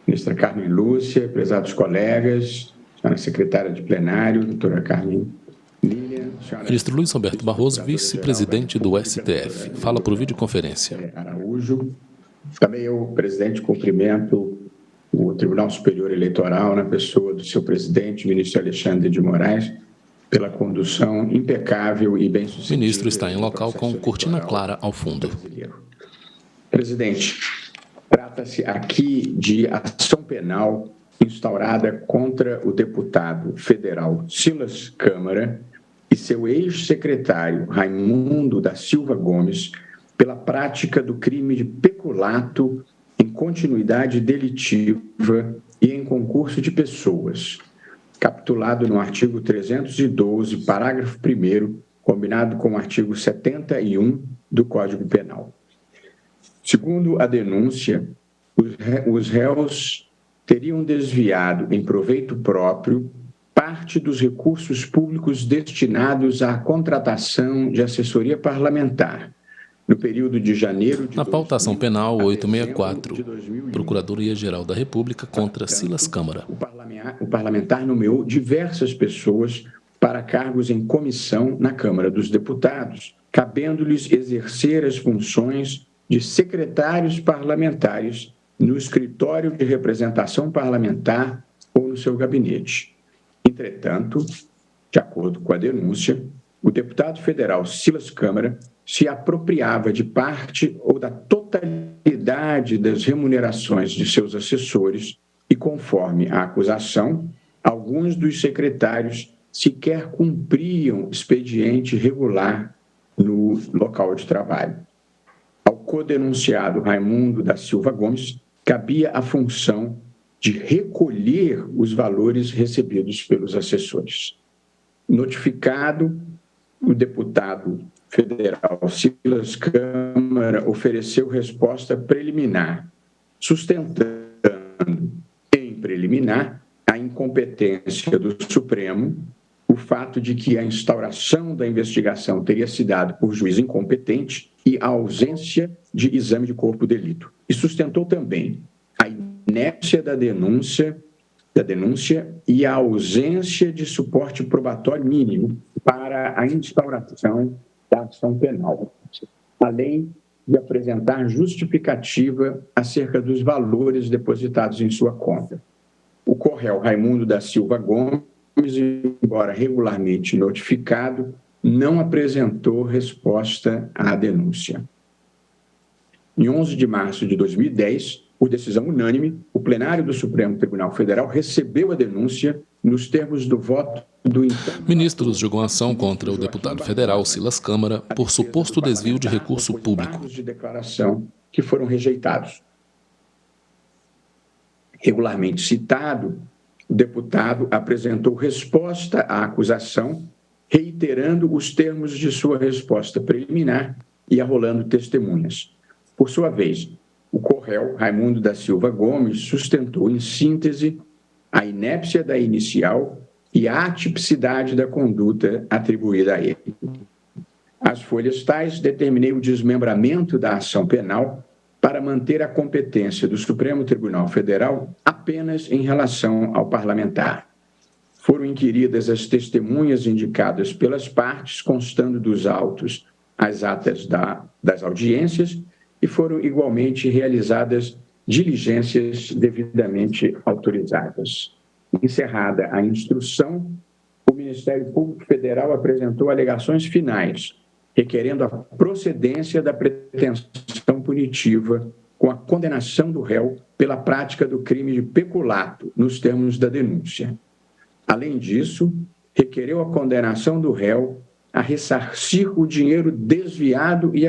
ministra Carmen Lúcia, prezados colegas, senhora secretária de plenário, doutora Carmen Lília. Ministro Luiz Roberto Barroso, vice-presidente do STF. Fala por videoconferência. Araújo. Também eu, presidente, cumprimento o Tribunal Superior Eleitoral, na pessoa do seu presidente, ministro Alexandre de Moraes, pela condução impecável e bem-sucedida. O ministro está em local com cortina clara ao fundo. Presidente, trata-se aqui de ação penal instaurada contra o deputado federal Silas Câmara e seu ex-secretário Raimundo da Silva Gomes pela prática do crime de peculato em continuidade delitiva e em concurso de pessoas, capitulado no artigo 312, parágrafo 1º, combinado com o artigo 71 do Código Penal. Segundo a denúncia, os réus teriam desviado em proveito próprio parte dos recursos públicos destinados à contratação de assessoria parlamentar no período de janeiro de Na pautação penal 864, Procuradoria-Geral da República contra Silas Câmara. O parlamentar nomeou diversas pessoas para cargos em comissão na Câmara dos Deputados, cabendo-lhes exercer as funções de secretários parlamentares no escritório de representação parlamentar ou no seu gabinete. Entretanto, de acordo com a denúncia, o deputado federal Silas Câmara se apropriava de parte ou da totalidade das remunerações de seus assessores e, conforme a acusação, alguns dos secretários sequer cumpriam expediente regular no local de trabalho. Ao codenunciado Raimundo da Silva Gomes cabia a função de recolher os valores recebidos pelos assessores. Notificado, o deputado federal Silas Câmara ofereceu resposta preliminar, sustentando em preliminar a incompetência do Supremo, o fato de que a instauração da investigação teria se dado por juiz incompetente e a ausência de exame de corpo de delito. E sustentou também a inépcia da denúncia e a ausência de suporte probatório mínimo para a instauração da ação penal, além de apresentar justificativa acerca dos valores depositados em sua conta. O co-réu Raimundo da Silva Gomes, embora regularmente notificado, não apresentou resposta à denúncia. Em 11 de março de 2010, por decisão unânime, o plenário do Supremo Tribunal Federal recebeu a denúncia nos termos do voto do então... Ministros julgam ação contra o deputado federal Silas Câmara por suposto desvio de recurso público. De declaração que foram rejeitados. Regularmente citado, o deputado apresentou resposta à acusação, reiterando os termos de sua resposta preliminar e arrolando testemunhas. Por sua vez, o co-réu Raimundo da Silva Gomes sustentou, em síntese, a inépcia da inicial e a atipicidade da conduta atribuída a ele. As folhas tais determinei o desmembramento da ação penal para manter a competência do Supremo Tribunal Federal apenas em relação ao parlamentar. Foram inquiridas as testemunhas indicadas pelas partes, constando dos autos as atas das audiências, e foram igualmente realizadas diligências devidamente autorizadas. Encerrada a instrução, o Ministério Público Federal apresentou alegações finais, requerendo a procedência da pretensão punitiva com a condenação do réu pela prática do crime de peculato, nos termos da denúncia. Além disso, requereu a condenação do réu a ressarcir o dinheiro desviado e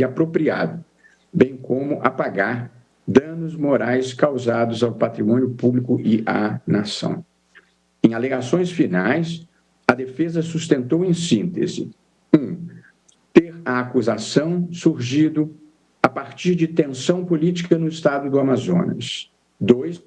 apropriado, bem como a pagar danos morais causados ao patrimônio público e à nação. Em alegações finais, a defesa sustentou em síntese: 1. Ter a acusação surgido a partir de tensão política no estado do Amazonas. 2.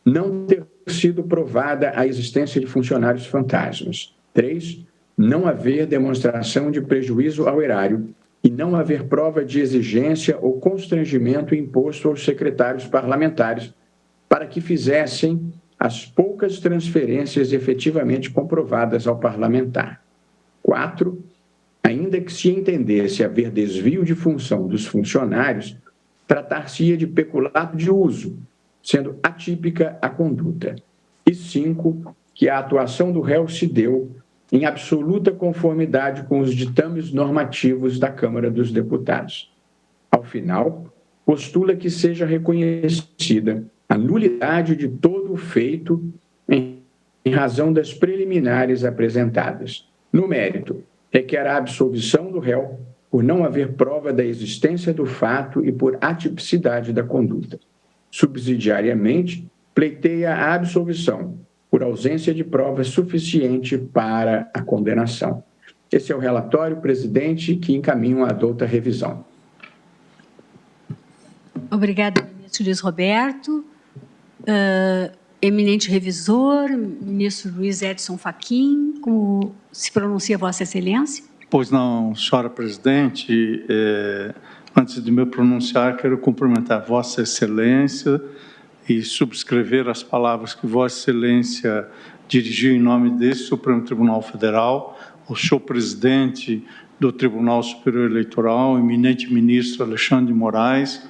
Não ter sido provada a existência de funcionários fantasmas. 3. Não haver demonstração de prejuízo ao erário e não haver prova de exigência ou constrangimento imposto aos secretários parlamentares para que fizessem as poucas transferências efetivamente comprovadas ao parlamentar. 4. Ainda que se entendesse haver desvio de função dos funcionários, tratar-se-ia de peculato de uso, sendo atípica a conduta. E 5. Que a atuação do réu se deu em absoluta conformidade com os ditames normativos da Câmara dos Deputados. Ao final, postula que seja reconhecida a nulidade de todo o feito em razão das preliminares apresentadas, No mérito, requer a absolvição do réu por não haver prova da existência do fato e por atipicidade da conduta. Subsidiariamente, pleiteia a absolvição por ausência de prova suficiente para a condenação. Esse é o relatório, presidente, que encaminho a douta revisão. Obrigada, ministro Luiz Roberto. Eminente revisor, ministro Luiz Edson Fachin, como se pronuncia Vossa Excelência? Pois não, senhora presidente, antes de me pronunciar, quero cumprimentar Vossa Excelência e subscrever as palavras que Vossa Excelência dirigiu em nome desse Supremo Tribunal Federal, ao senhor presidente do Tribunal Superior Eleitoral, eminente ministro Alexandre de Moraes,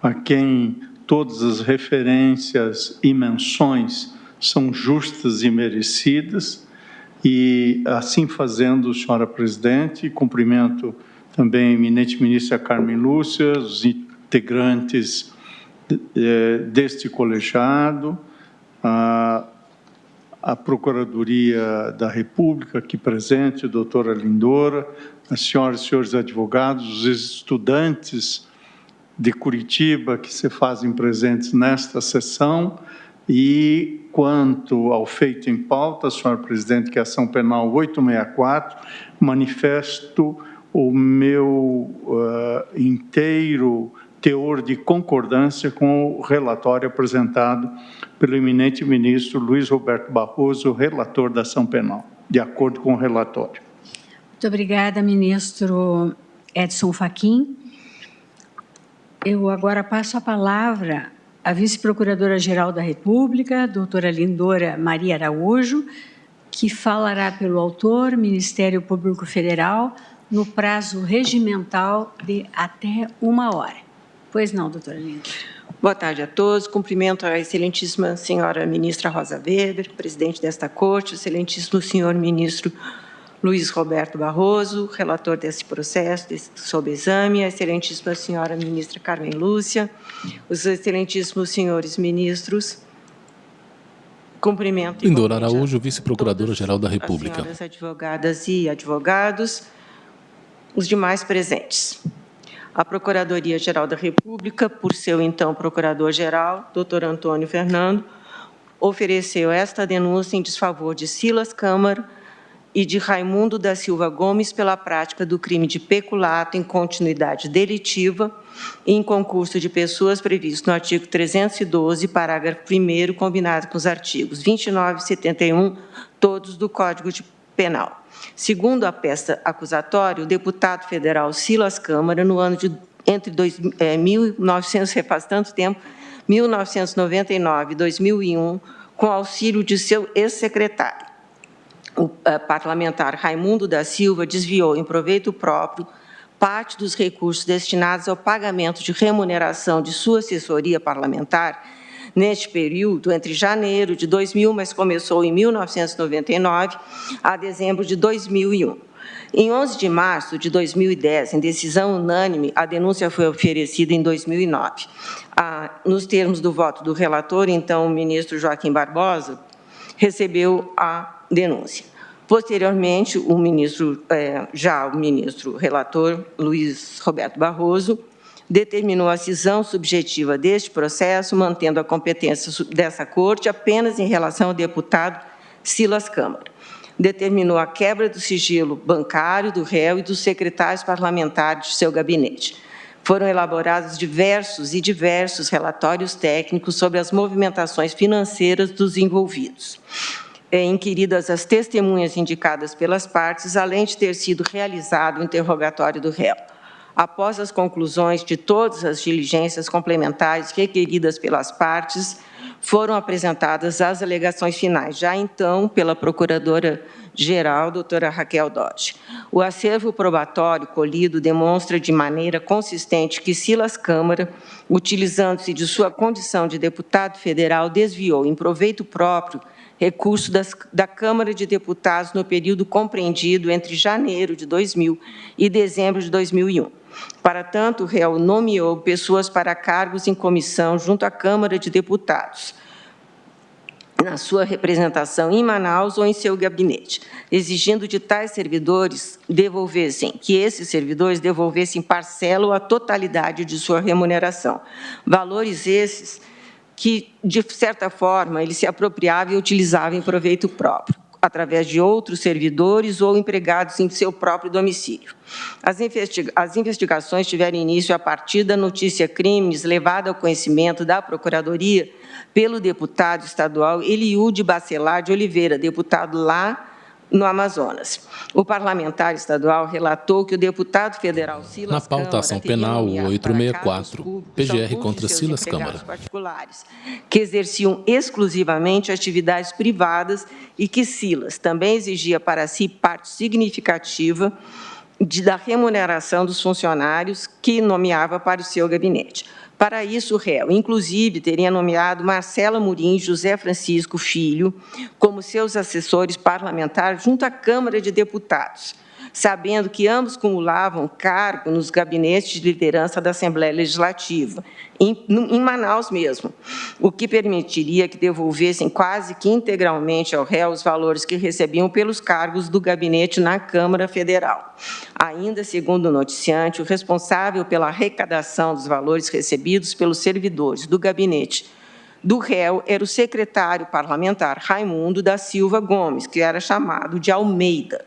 a quem todas as referências e menções são justas e merecidas, e, assim fazendo, senhora presidente, cumprimento também a eminente ministra Carmen Lúcia, os integrantes deste colegiado, a Procuradoria da República aqui presente, doutora Lindora, as senhoras e senhores advogados, os estudantes de Curitiba que se fazem presentes nesta sessão, e quanto ao feito em pauta, senhor presidente, que é a ação penal 864, manifesto o meu inteiro teor de concordância com o relatório apresentado pelo eminente ministro Luiz Roberto Barroso, relator da ação penal, de acordo com o relatório. Muito obrigada, ministro Edson Fachin. Eu agora passo a palavra à vice-procuradora-geral da República, doutora Lindora Maria Araújo, que falará pelo autor, Ministério Público Federal, no prazo regimental de até 1 hora. Pois não, doutora Lindora. Boa tarde a todos. Cumprimento a excelentíssima senhora ministra Rosa Weber, presidente desta corte, o excelentíssimo senhor ministro Luiz Roberto Barroso, relator desse processo, sob exame, a excelentíssima senhora ministra Carmen Lúcia, os excelentíssimos senhores ministros. Cumprimento Lindora Araújo, vice-procuradora-geral da República. Senhoras advogadas e advogados, os demais presentes. A Procuradoria-Geral da República, por seu então Procurador-Geral, doutor Antônio Fernando, ofereceu esta denúncia em desfavor de Silas Câmara e de Raimundo da Silva Gomes pela prática do crime de peculato em continuidade delitiva e em concurso de pessoas previsto no artigo 312, parágrafo 1º, combinado com os artigos 29 e 71, todos do Código Penal. Segundo a peça acusatória, o deputado federal Silas Câmara, no ano de entre 1999 e 2001, com auxílio de seu ex-secretário, o parlamentar Raimundo da Silva, desviou em proveito próprio parte dos recursos destinados ao pagamento de remuneração de sua assessoria parlamentar neste período, entre janeiro de 2000, mas começou em 1999, a dezembro de 2001. Em 11 de março de 2010, em decisão unânime, a denúncia foi oferecida em 2009. Nos termos do voto do relator, então, o ministro Joaquim Barbosa recebeu a denúncia. Posteriormente, o ministro relator, Luiz Roberto Barroso, determinou a cisão subjetiva deste processo, mantendo a competência dessa corte apenas em relação ao deputado Silas Câmara. Determinou a quebra do sigilo bancário do réu e dos secretários parlamentares de seu gabinete. Foram elaborados diversos relatórios técnicos sobre as movimentações financeiras dos envolvidos. Inquiridas as testemunhas indicadas pelas partes, além de ter sido realizado o interrogatório do réu. Após as conclusões de todas as diligências complementares requeridas pelas partes, foram apresentadas as alegações finais, já então pela Procuradora-Geral, doutora Raquel Dodge. O acervo probatório colhido demonstra de maneira consistente que Silas Câmara, utilizando-se de sua condição de deputado federal, desviou em proveito próprio recurso da Câmara de Deputados no período compreendido entre janeiro de 2000 e dezembro de 2001. Para tanto, o réu nomeou pessoas para cargos em comissão junto à Câmara de Deputados. na sua representação em Manaus ou em seu gabinete, exigindo de tais servidores que esses servidores devolvessem parcela ou a totalidade de sua remuneração. Valores esses que, de certa forma, ele se apropriava e utilizava em proveito próprio, através de outros servidores ou empregados em seu próprio domicílio. As investigações tiveram início a partir da notícia crimes levada ao conhecimento da Procuradoria pelo deputado estadual Eliude Bacelar de Oliveira, deputado lá no Amazonas. O parlamentar estadual relatou que o deputado federal Silas Na pauta ação penal 864, PGR contra Silas Câmara. Particulares, que exerciam exclusivamente atividades privadas e que Silas também exigia para si parte significativa da remuneração dos funcionários que nomeava para o seu gabinete. Para isso, o réu, inclusive, teria nomeado Marcelo Amorim e José Francisco Filho como seus assessores parlamentares junto à Câmara de Deputados, sabendo que ambos cumulavam cargo nos gabinetes de liderança da Assembleia Legislativa, em Manaus mesmo, o que permitiria que devolvessem quase que integralmente ao réu os valores que recebiam pelos cargos do gabinete na Câmara Federal. Ainda segundo o noticiante, o responsável pela arrecadação dos valores recebidos pelos servidores do gabinete do réu era o secretário parlamentar Raimundo da Silva Gomes, que era chamado de Almeida.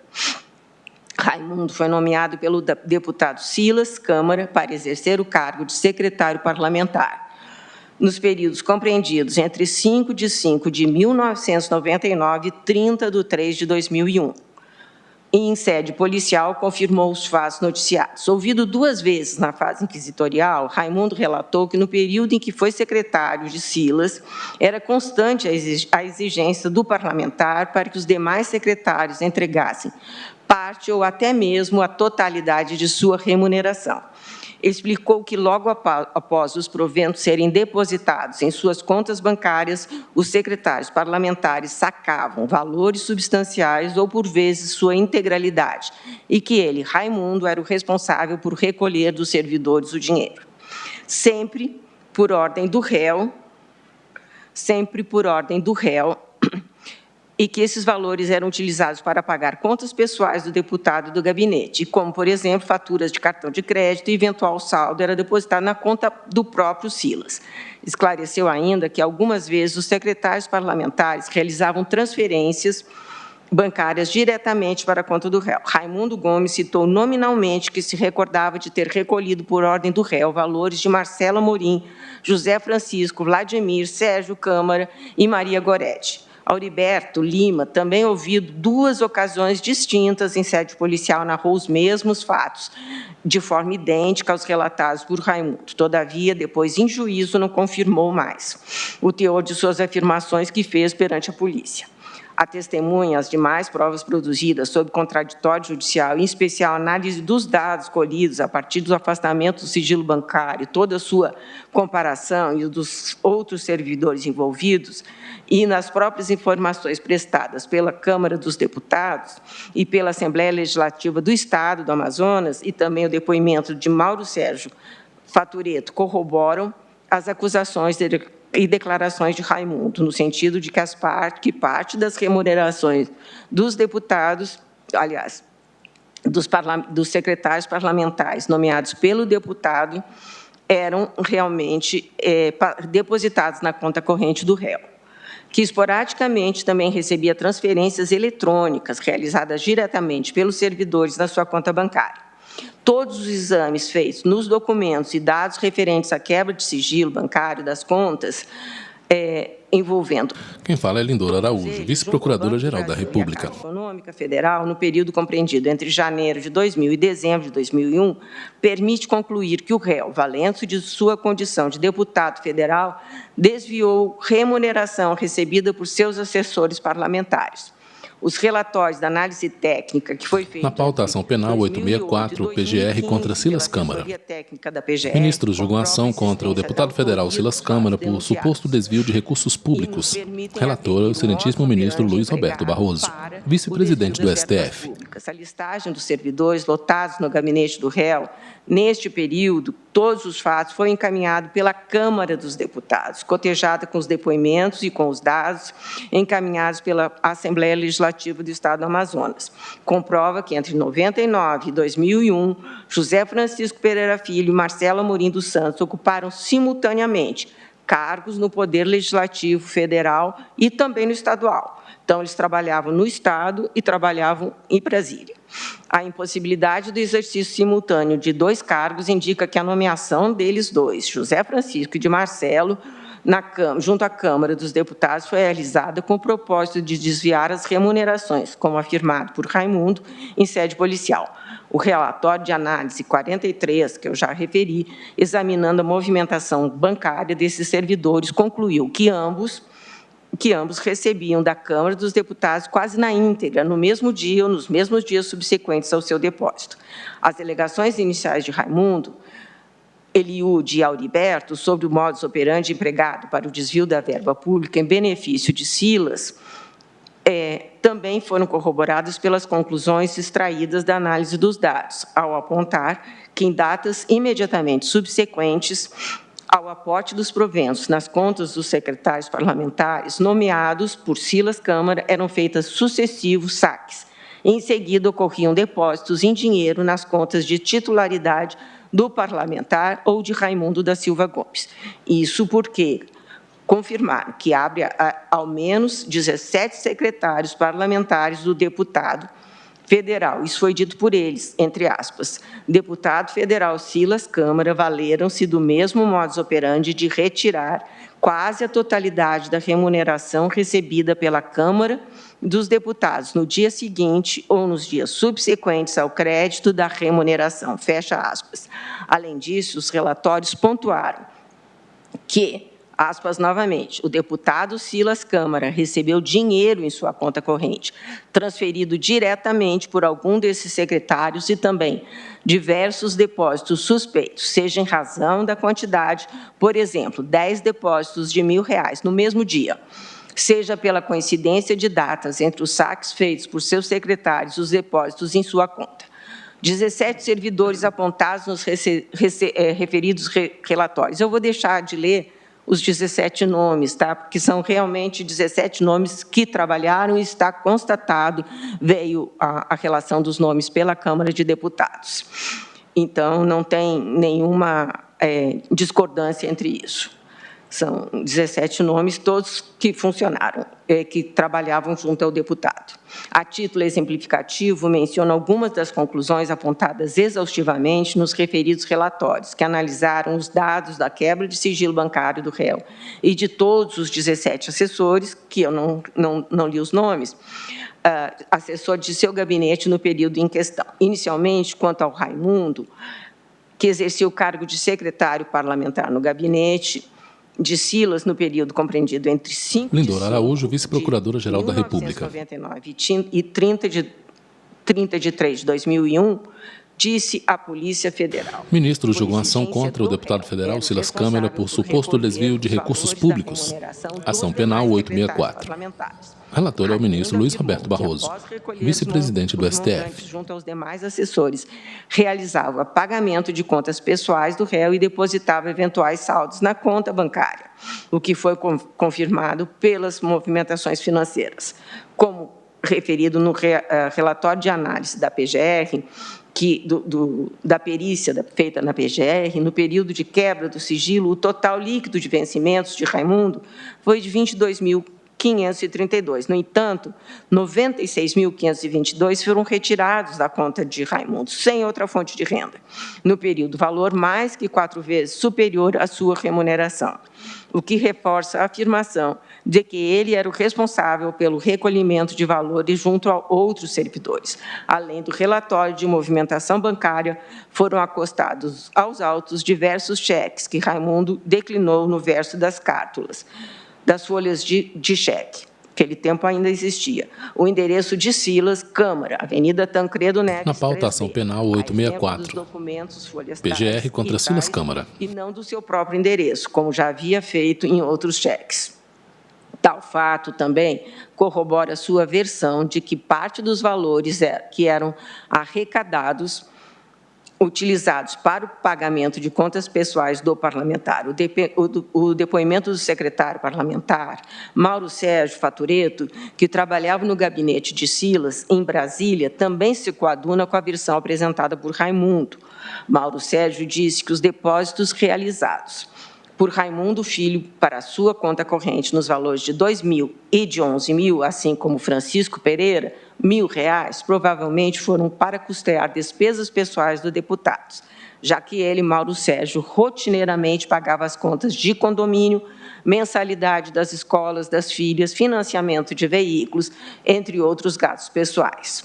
Raimundo foi nomeado pelo deputado Silas Câmara para exercer o cargo de secretário parlamentar. Nos períodos compreendidos entre 5 de 5 de 1999 e 30 de 3 de 2001. E, em sede policial, confirmou os fatos noticiados. Ouvido 2 vezes na fase inquisitorial, Raimundo relatou que, no período em que foi secretário de Silas, era constante a exigência do parlamentar para que os demais secretários entregassem parte ou até mesmo a totalidade de sua remuneração. Explicou que, logo após os proventos serem depositados em suas contas bancárias, os secretários parlamentares sacavam valores substanciais ou, por vezes, sua integralidade, e que ele, Raimundo, era o responsável por recolher dos servidores o dinheiro. Sempre por ordem do réu, e que esses valores eram utilizados para pagar contas pessoais do deputado e do gabinete, como, por exemplo, faturas de cartão de crédito e eventual saldo era depositado na conta do próprio Silas. Esclareceu ainda que, algumas vezes, os secretários parlamentares realizavam transferências bancárias diretamente para a conta do réu. Raimundo Gomes citou nominalmente que se recordava de ter recolhido por ordem do réu valores de Marcelo Amorim, José Francisco, Vladimir, Sérgio Câmara e Maria Goretti. Auriberto Lima, também ouvido 2 ocasiões distintas em sede policial, narrou os mesmos fatos, de forma idêntica aos relatados por Raimundo. Todavia, depois, em juízo, não confirmou mais o teor de suas afirmações que fez perante a polícia. A testemunha, as demais provas produzidas sob contraditório judicial, em especial a análise dos dados colhidos a partir do afastamento do sigilo bancário, toda a sua comparação e dos outros servidores envolvidos, e nas próprias informações prestadas pela Câmara dos Deputados e pela Assembleia Legislativa do Estado do Amazonas, e também o depoimento de Mauro Sérgio Fatureto, corroboram as acusações e declarações de Raimundo, no sentido de que parte das remunerações dos deputados, aliás, dos secretários parlamentares nomeados pelo deputado, eram realmente depositados na conta corrente do réu, que esporadicamente também recebia transferências eletrônicas realizadas diretamente pelos servidores na sua conta bancária. Todos os exames feitos nos documentos e dados referentes à quebra de sigilo bancário das contas envolvendo... Quem fala é Lindora Araújo, vice-procuradora-geral da República. A Caixa Econômica Federal, no período compreendido entre janeiro de 2000 e dezembro de 2001, permite concluir que o réu, valendo-se de sua condição de deputado federal, desviou remuneração recebida por seus assessores parlamentares. Os relatórios da análise técnica que foi feita... Na pauta ação penal 864, PGR contra Silas Câmara. Ministros julgam ação contra o deputado federal Silas Câmara por suposto desvio de recursos públicos. Relator é o excelentíssimo ministro Luiz Roberto Barroso, vice-presidente do STF. públicas. A listagem dos servidores lotados no gabinete do réu, neste período, todos os fatos foram encaminhados pela Câmara dos Deputados, cotejada com os depoimentos e com os dados encaminhados pela Assembleia Legislativa do Estado do Amazonas. Comprova que entre 99 e 2001, José Francisco Pereira Filho e Marcelo Amorim dos Santos ocuparam simultaneamente cargos no Poder Legislativo Federal e também no estadual. Então, eles trabalhavam no Estado e trabalhavam em Brasília. A impossibilidade do exercício simultâneo de 2 cargos indica que a nomeação deles dois, José Francisco e de Marcelo, junto à Câmara dos Deputados, foi realizada com o propósito de desviar as remunerações, como afirmado por Raimundo, em sede policial. O relatório de análise 43, que eu já referi, examinando a movimentação bancária desses servidores, concluiu que ambos recebiam da Câmara dos Deputados quase na íntegra, no mesmo dia ou nos mesmos dias subsequentes ao seu depósito. As alegações iniciais de Raimundo, Eliude e Auriberto sobre o modus operandi empregado para o desvio da verba pública em benefício de Silas também foram corroboradas pelas conclusões extraídas da análise dos dados, ao apontar que em datas imediatamente subsequentes ao aporte dos proventos nas contas dos secretários parlamentares nomeados por Silas Câmara eram feitos sucessivos saques. Em seguida, ocorriam depósitos em dinheiro nas contas de titularidade do parlamentar ou de Raimundo da Silva Gomes. Isso porque confirmaram que abre ao menos 17 secretários parlamentares do deputado federal. Isso foi dito por eles, entre aspas. Deputado federal Silas Câmara valeram-se do mesmo modus operandi de retirar quase a totalidade da remuneração recebida pela Câmara dos Deputados no dia seguinte ou nos dias subsequentes ao crédito da remuneração. Fecha aspas. Além disso, os relatórios pontuaram que, aspas novamente, o deputado Silas Câmara recebeu dinheiro em sua conta corrente, transferido diretamente por algum desses secretários e também diversos depósitos suspeitos, seja em razão da quantidade, por exemplo, 10 depósitos de R$1.000 no mesmo dia, seja pela coincidência de datas entre os saques feitos por seus secretários e os depósitos em sua conta. 17 servidores apontados nos referidos relatórios. Eu vou deixar de ler os 17 nomes, tá? Porque são realmente 17 nomes que trabalharam e está constatado, veio a relação dos nomes pela Câmara de Deputados. Então, não tem nenhuma discordância entre isso. São 17 nomes, todos que funcionaram, que trabalhavam junto ao deputado. A título exemplificativo, menciono algumas das conclusões apontadas exaustivamente nos referidos relatórios, que analisaram os dados da quebra de sigilo bancário do réu e de todos os 17 assessores, que eu não li os nomes, assessor de seu gabinete no período em questão. Inicialmente, quanto ao Raimundo, que exercia o cargo de secretário parlamentar no gabinete de Silas no período compreendido entre 5 Lindor Araújo, vice-procuradora-geral da República. 1999 e 30 de 3 de 2001, disse a Polícia Federal. Ministro julgou ação contra o deputado federal Silas Câmara por suposto desvio de recursos públicos. Ação penal 864. Relator é o ministro Luiz Roberto Barroso, vice-presidente do STF. Junto aos demais assessores, realizava pagamento de contas pessoais do réu e depositava eventuais saldos na conta bancária, o que foi confirmado pelas movimentações financeiras. Como referido no relatório de análise da PGR, da perícia feita na PGR, no período de quebra do sigilo, o total líquido de vencimentos de Raimundo foi de 22.532. No entanto, 96.522 foram retirados da conta de Raimundo, sem outra fonte de renda, no período, valor mais que 4 vezes superior à sua remuneração, o que reforça a afirmação de que ele era o responsável pelo recolhimento de valores junto a outros servidores. Além do relatório de movimentação bancária, foram acostados aos autos diversos cheques que Raimundo declinou no verso das cártulas, das folhas de cheque. Naquele tempo ainda existia. O endereço de Silas Câmara, Avenida Tancredo Neves. Na pauta, ação penal 864. PGR contra Silas Câmara. E não do seu próprio endereço, como já havia feito em outros cheques. Tal fato também corrobora sua versão de que parte dos valores que eram arrecadados, utilizados para o pagamento de contas pessoais do parlamentar. O depoimento do secretário parlamentar, Mauro Sérgio Fatureto, que trabalhava no gabinete de Silas, em Brasília, também se coaduna com a versão apresentada por Raimundo. Mauro Sérgio disse que os depósitos realizados por Raimundo Filho para sua conta corrente nos valores de 2.000 e de 11.000, assim como Francisco Pereira, R$ 1.000, provavelmente foram para custear despesas pessoais do deputado, já que ele, Mauro Sérgio, rotineiramente pagava as contas de condomínio, mensalidade das escolas das filhas, financiamento de veículos, entre outros gastos pessoais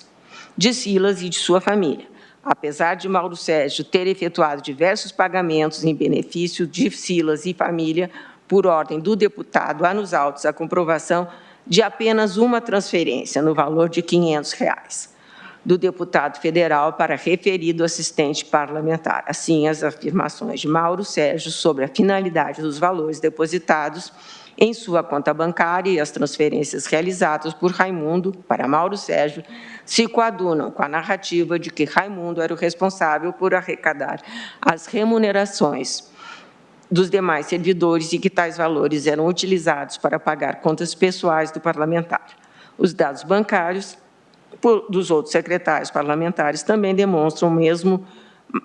de Silas e de sua família. Apesar de Mauro Sérgio ter efetuado diversos pagamentos em benefício de Silas e família, por ordem do deputado, há nos autos a comprovação de apenas uma transferência, no valor de R$ 500, do deputado federal para referido assistente parlamentar. Assim, as afirmações de Mauro Sérgio sobre a finalidade dos valores depositados em sua conta bancária e as transferências realizadas por Raimundo para Mauro Sérgio se coadunam com a narrativa de que Raimundo era o responsável por arrecadar as remunerações dos demais servidores e que tais valores eram utilizados para pagar contas pessoais do parlamentar. Os dados bancários dos outros secretários parlamentares também demonstram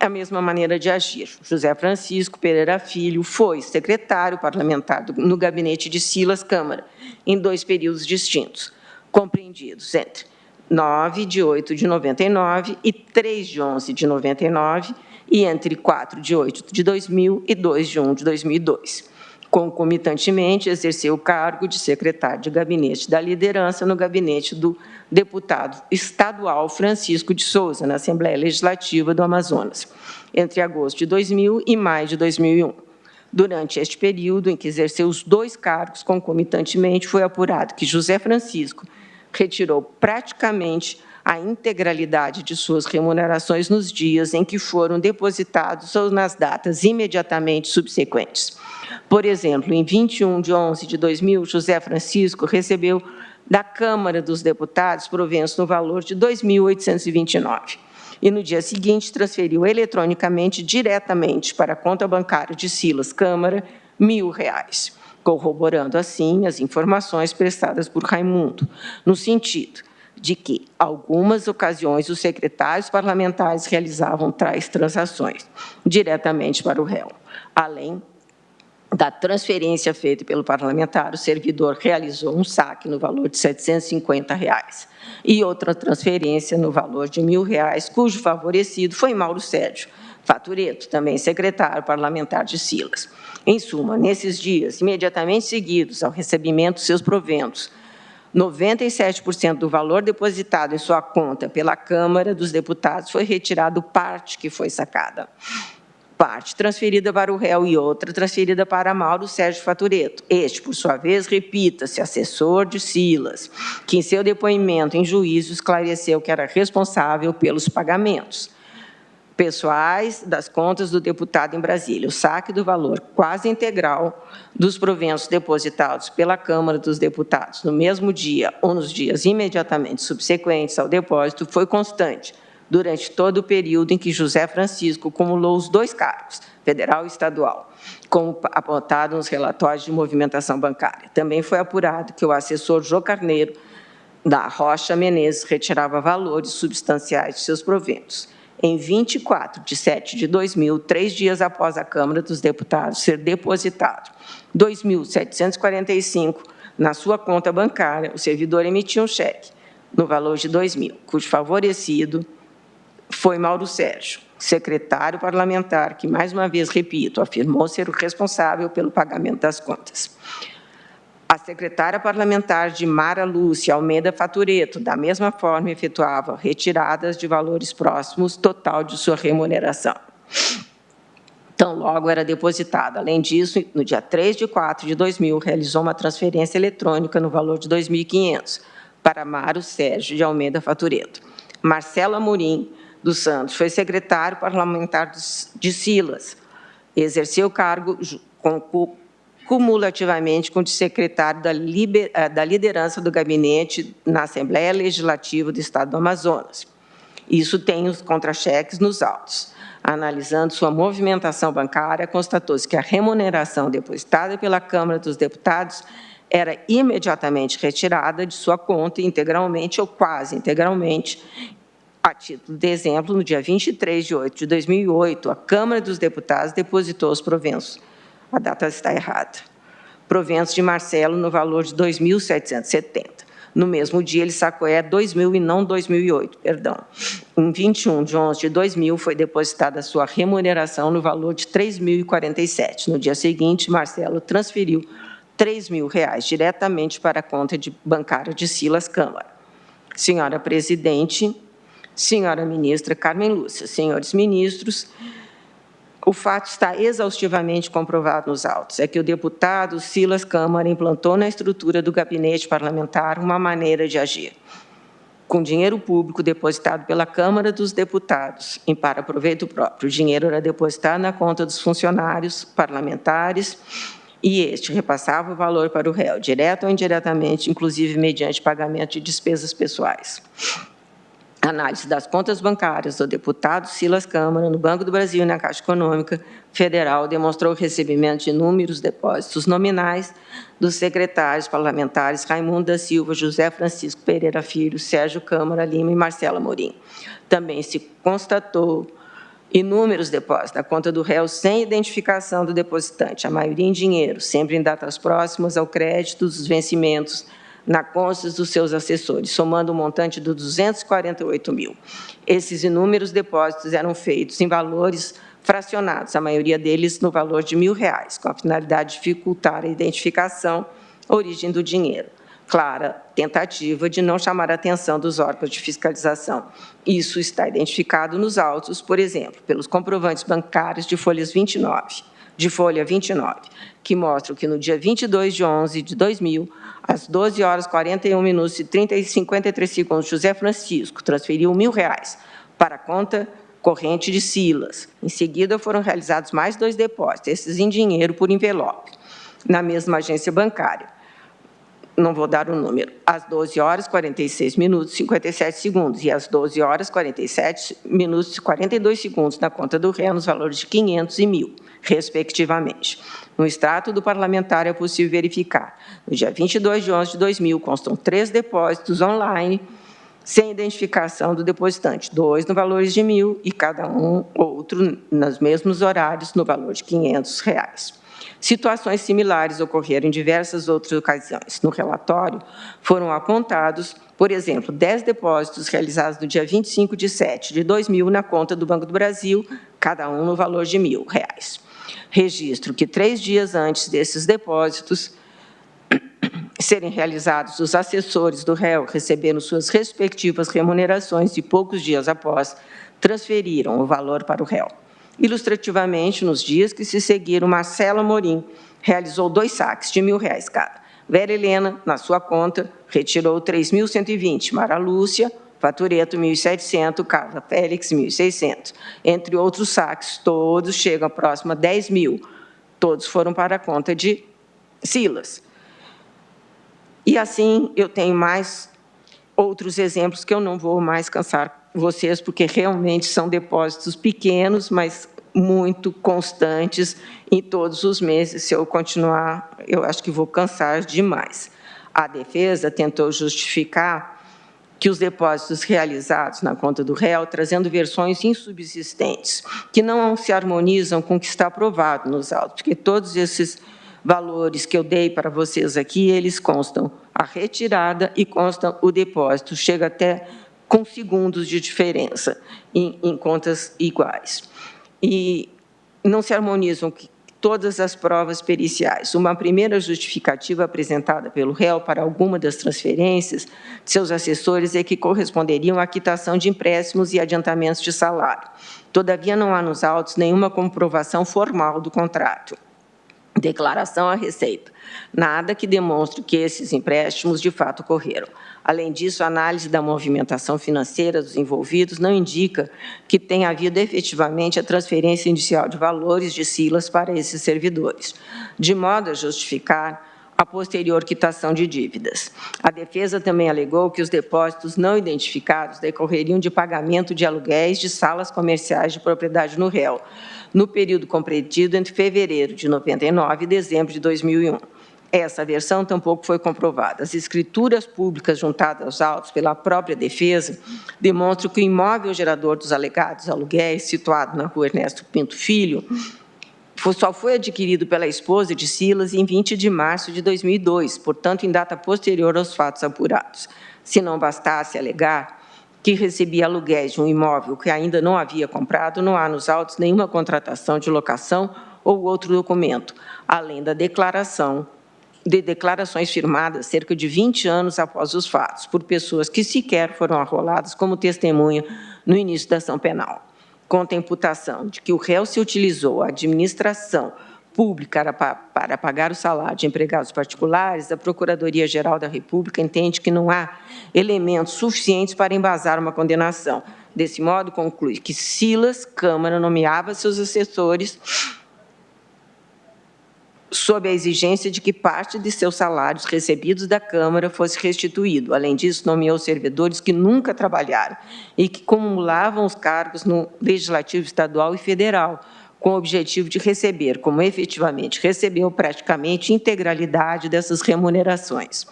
a mesma maneira de agir. José Francisco Pereira Filho foi secretário parlamentar no gabinete de Silas Câmara, em 2 períodos distintos, compreendidos entre 9 de 8 de 99 e 3 de 11 de 99, e entre 4 de 8 de 2000 e 2 de 1 de 2002. Concomitantemente, exerceu o cargo de secretário de gabinete da liderança no gabinete do deputado estadual Francisco de Souza, na Assembleia Legislativa do Amazonas, entre agosto de 2000 e maio de 2001. Durante este período em que exerceu os 2 cargos concomitantemente, foi apurado que José Francisco retirou praticamente a integralidade de suas remunerações nos dias em que foram depositados ou nas datas imediatamente subsequentes. Por exemplo, em 21 de 11 de 2000, José Francisco recebeu da Câmara dos Deputados proventos no valor de R$ 2.829, e no dia seguinte transferiu eletronicamente diretamente para a conta bancária de Silas Câmara R$ 1.000, corroborando assim as informações prestadas por Raimundo, no sentido de que, algumas ocasiões, os secretários parlamentares realizavam tais transações diretamente para o réu. Além da transferência feita pelo parlamentar, o servidor realizou um saque no valor de R$ 750 e outra transferência no valor de R$ 1.000, cujo favorecido foi Mauro Sérgio Fatureto, também secretário parlamentar de Silas. Em suma, nesses dias, imediatamente seguidos ao recebimento de seus proventos, 97% do valor depositado em sua conta pela Câmara dos Deputados foi retirado parte que foi sacada, parte transferida para o réu e outra transferida para Mauro Sérgio Fatureto. Este, por sua vez, repita-se, assessor de Silas, que em seu depoimento em juízo esclareceu que era responsável pelos pagamentos pessoais das contas do deputado em Brasília. O saque do valor quase integral dos proventos depositados pela Câmara dos Deputados no mesmo dia ou nos dias imediatamente subsequentes ao depósito foi constante durante todo o período em que José Francisco acumulou os 2 cargos, federal e estadual, como apontado nos relatórios de movimentação bancária. Também foi apurado que o assessor Jô Carneiro da Rocha Menezes retirava valores substanciais de seus proventos. Em 24 de 7 de 2000, 3 dias após a Câmara dos Deputados ser depositado R$ 2.745 na sua conta bancária, o servidor emitiu um cheque no valor de R$ 2.000, cujo favorecido foi Mauro Sérgio, secretário parlamentar, que, mais uma vez, repito, afirmou ser o responsável pelo pagamento das contas. A secretária parlamentar de Mara Lúcia Almeida Fatureto, da mesma forma, efetuava retiradas de valores próximos total de sua remuneração. Tão logo era depositada. Além disso, no dia 3 de 4 de 2000, realizou uma transferência eletrônica no valor de R$ 2.500 para Mário Sérgio de Almeida Fatureto. Marcelo Amorim dos Santos foi secretário parlamentar de Silas. Exerceu o cargo cumulativamente com o de secretário da liderança do gabinete na Assembleia Legislativa do Estado do Amazonas. Isso tem os contra-cheques nos autos. Analisando sua movimentação bancária, constatou-se que a remuneração depositada pela Câmara dos Deputados era imediatamente retirada de sua conta integralmente ou quase integralmente. A título de exemplo, no dia 23 de 8 de 2008, a Câmara dos Deputados depositou os proventos. A data está errada. Proventos de Marcelo no valor de R$ 2.770. No mesmo dia, ele sacou 2.000 e não 2008, perdão. Em 21 de 11 de 2000, foi depositada a sua remuneração no valor de R$ 3.047. No dia seguinte, Marcelo transferiu R$ 3.000 diretamente para a conta bancária de Silas Câmara. Senhora Presidente, senhora ministra Carmen Lúcia, senhores ministros, o fato está exaustivamente comprovado nos autos, é que o deputado Silas Câmara implantou na estrutura do gabinete parlamentar uma maneira de agir. Com dinheiro público depositado pela Câmara dos Deputados, em para proveito próprio, o dinheiro era depositado na conta dos funcionários parlamentares e este repassava o valor para o réu, direto ou indiretamente, inclusive mediante pagamento de despesas pessoais. Análise das contas bancárias do deputado Silas Câmara no Banco do Brasil e na Caixa Econômica Federal demonstrou o recebimento de inúmeros depósitos nominais dos secretários parlamentares Raimundo da Silva, José Francisco Pereira Filho, Sérgio Câmara Lima e Marcela Morim. Também se constatou inúmeros depósitos na conta do réu sem identificação do depositante, a maioria em dinheiro, sempre em datas próximas ao crédito dos vencimentos na conta dos seus assessores, somando um montante de 248 mil. Esses inúmeros depósitos eram feitos em valores fracionados, a maioria deles no valor de R$ 1.000, com a finalidade de dificultar a identificação, a origem do dinheiro. Clara tentativa de não chamar a atenção dos órgãos de fiscalização. Isso está identificado nos autos, por exemplo, pelos comprovantes bancários de folha 29, que mostram que no dia 22 de 11 de 2000, às 12 horas 41 minutos e 53 segundos, José Francisco transferiu R$ 1.000 para a conta corrente de Silas. Em seguida, foram realizados mais 2 depósitos, esses em dinheiro por envelope, na mesma agência bancária. Não vou dar o número, às 12 horas 46 minutos e 57 segundos e às 12 horas 47 minutos e 42 segundos na conta do réu nos valores de 500 e 1.000, respectivamente. No extrato do parlamentar é possível verificar. No dia 22 de 11 de 2000, constam 3 depósitos online sem identificação do depositante, 2 no valor de 1.000 e cada um outro nos mesmos horários no valor de R$ 500. Situações similares ocorreram em diversas outras ocasiões. No relatório, foram apontados, por exemplo, 10 depósitos realizados no dia 25 de 7 de 2000 na conta do Banco do Brasil, cada um no valor de R$ 1.000. Registro que 3 dias antes desses depósitos serem realizados, os assessores do réu receberam suas respectivas remunerações e poucos dias após transferiram o valor para o réu. Ilustrativamente, nos dias que se seguiram, Marcela Morim realizou 2 saques de R$ 1.000 cada. Vera Helena, na sua conta, retirou 3.120, Mara Lúcia, Fatureto, 1.700, Carla Félix, 1.600. Entre outros saques, todos chegam próximo a 10 mil. Todos foram para a conta de Silas. E assim, eu tenho mais outros exemplos que eu não vou mais cansar vocês, porque realmente são depósitos pequenos, mas muito constantes em todos os meses. Se eu continuar, eu acho que vou cansar demais. A defesa tentou justificar que os depósitos realizados na conta do réu, trazendo versões insubsistentes, que não se harmonizam com o que está aprovado nos autos, porque todos esses valores que eu dei para vocês aqui, eles constam a retirada e constam o depósito, chega até com segundos de diferença em contas iguais. E não se harmonizam todas as provas periciais. Uma primeira justificativa apresentada pelo réu para alguma das transferências de seus assessores é que corresponderiam à quitação de empréstimos e adiantamentos de salário. Todavia, não há nos autos nenhuma comprovação formal do contrato. declaração à Receita. Nada que demonstre que esses empréstimos de fato ocorreram. Além disso, a análise da movimentação financeira dos envolvidos não indica que tenha havido efetivamente a transferência inicial de valores de Silas para esses servidores, de modo a justificar a posterior quitação de dívidas. A defesa também alegou que os depósitos não identificados decorreriam de pagamento de aluguéis de salas comerciais de propriedade no réu, no período compreendido entre fevereiro de 99 e dezembro de 2001. Essa versão tampouco foi comprovada. As escrituras públicas juntadas aos autos pela própria defesa demonstram que o imóvel gerador dos alegados aluguéis, situado na rua Ernesto Pinto Filho, só foi adquirido pela esposa de Silas em 20 de março de 2002, portanto, em data posterior aos fatos apurados. Se não bastasse alegar que recebia aluguéis de um imóvel que ainda não havia comprado, não há nos autos nenhuma contratação de locação ou outro documento, além da declarações firmadas cerca de 20 anos após os fatos, por pessoas que sequer foram arroladas como testemunha no início da ação penal. Conta a imputação de que o réu se utilizou a administração pública para pagar o salário de empregados particulares, a Procuradoria-Geral da República entende que não há elementos suficientes para embasar uma condenação. Desse modo, conclui que Silas Câmara nomeava seus assessores sob a exigência de que parte de seus salários recebidos da Câmara fosse restituído. Além disso, nomeou servidores que nunca trabalharam e que acumulavam os cargos no Legislativo Estadual e Federal, com o objetivo de receber, como efetivamente recebeu, praticamente integralidade dessas remunerações.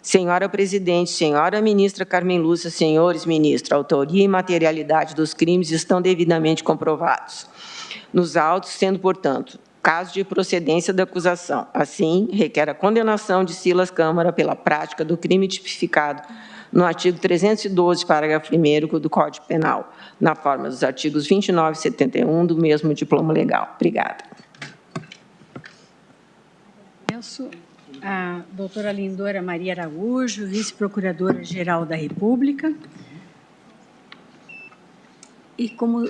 Senhora Presidente, senhora Ministra Carmen Lúcia, senhores ministros, a autoria e materialidade dos crimes estão devidamente comprovados nos autos, sendo, portanto, caso de procedência da acusação. Assim, requer a condenação de Silas Câmara pela prática do crime tipificado no artigo 312, parágrafo 1º do Código Penal, na forma dos artigos 29 e 71 do mesmo diploma legal. Obrigada. Peço a doutora Lindora Maria Araújo, vice-procuradora-geral da República. E como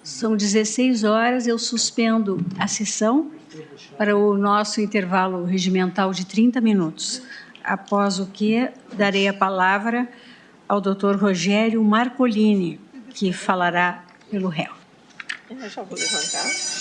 são 16 horas, eu suspendo a sessão para o nosso intervalo regimental de 30 minutos, após o que darei a palavra ao doutor Rogério Marcolini, que falará pelo réu. Eu já vou levantar.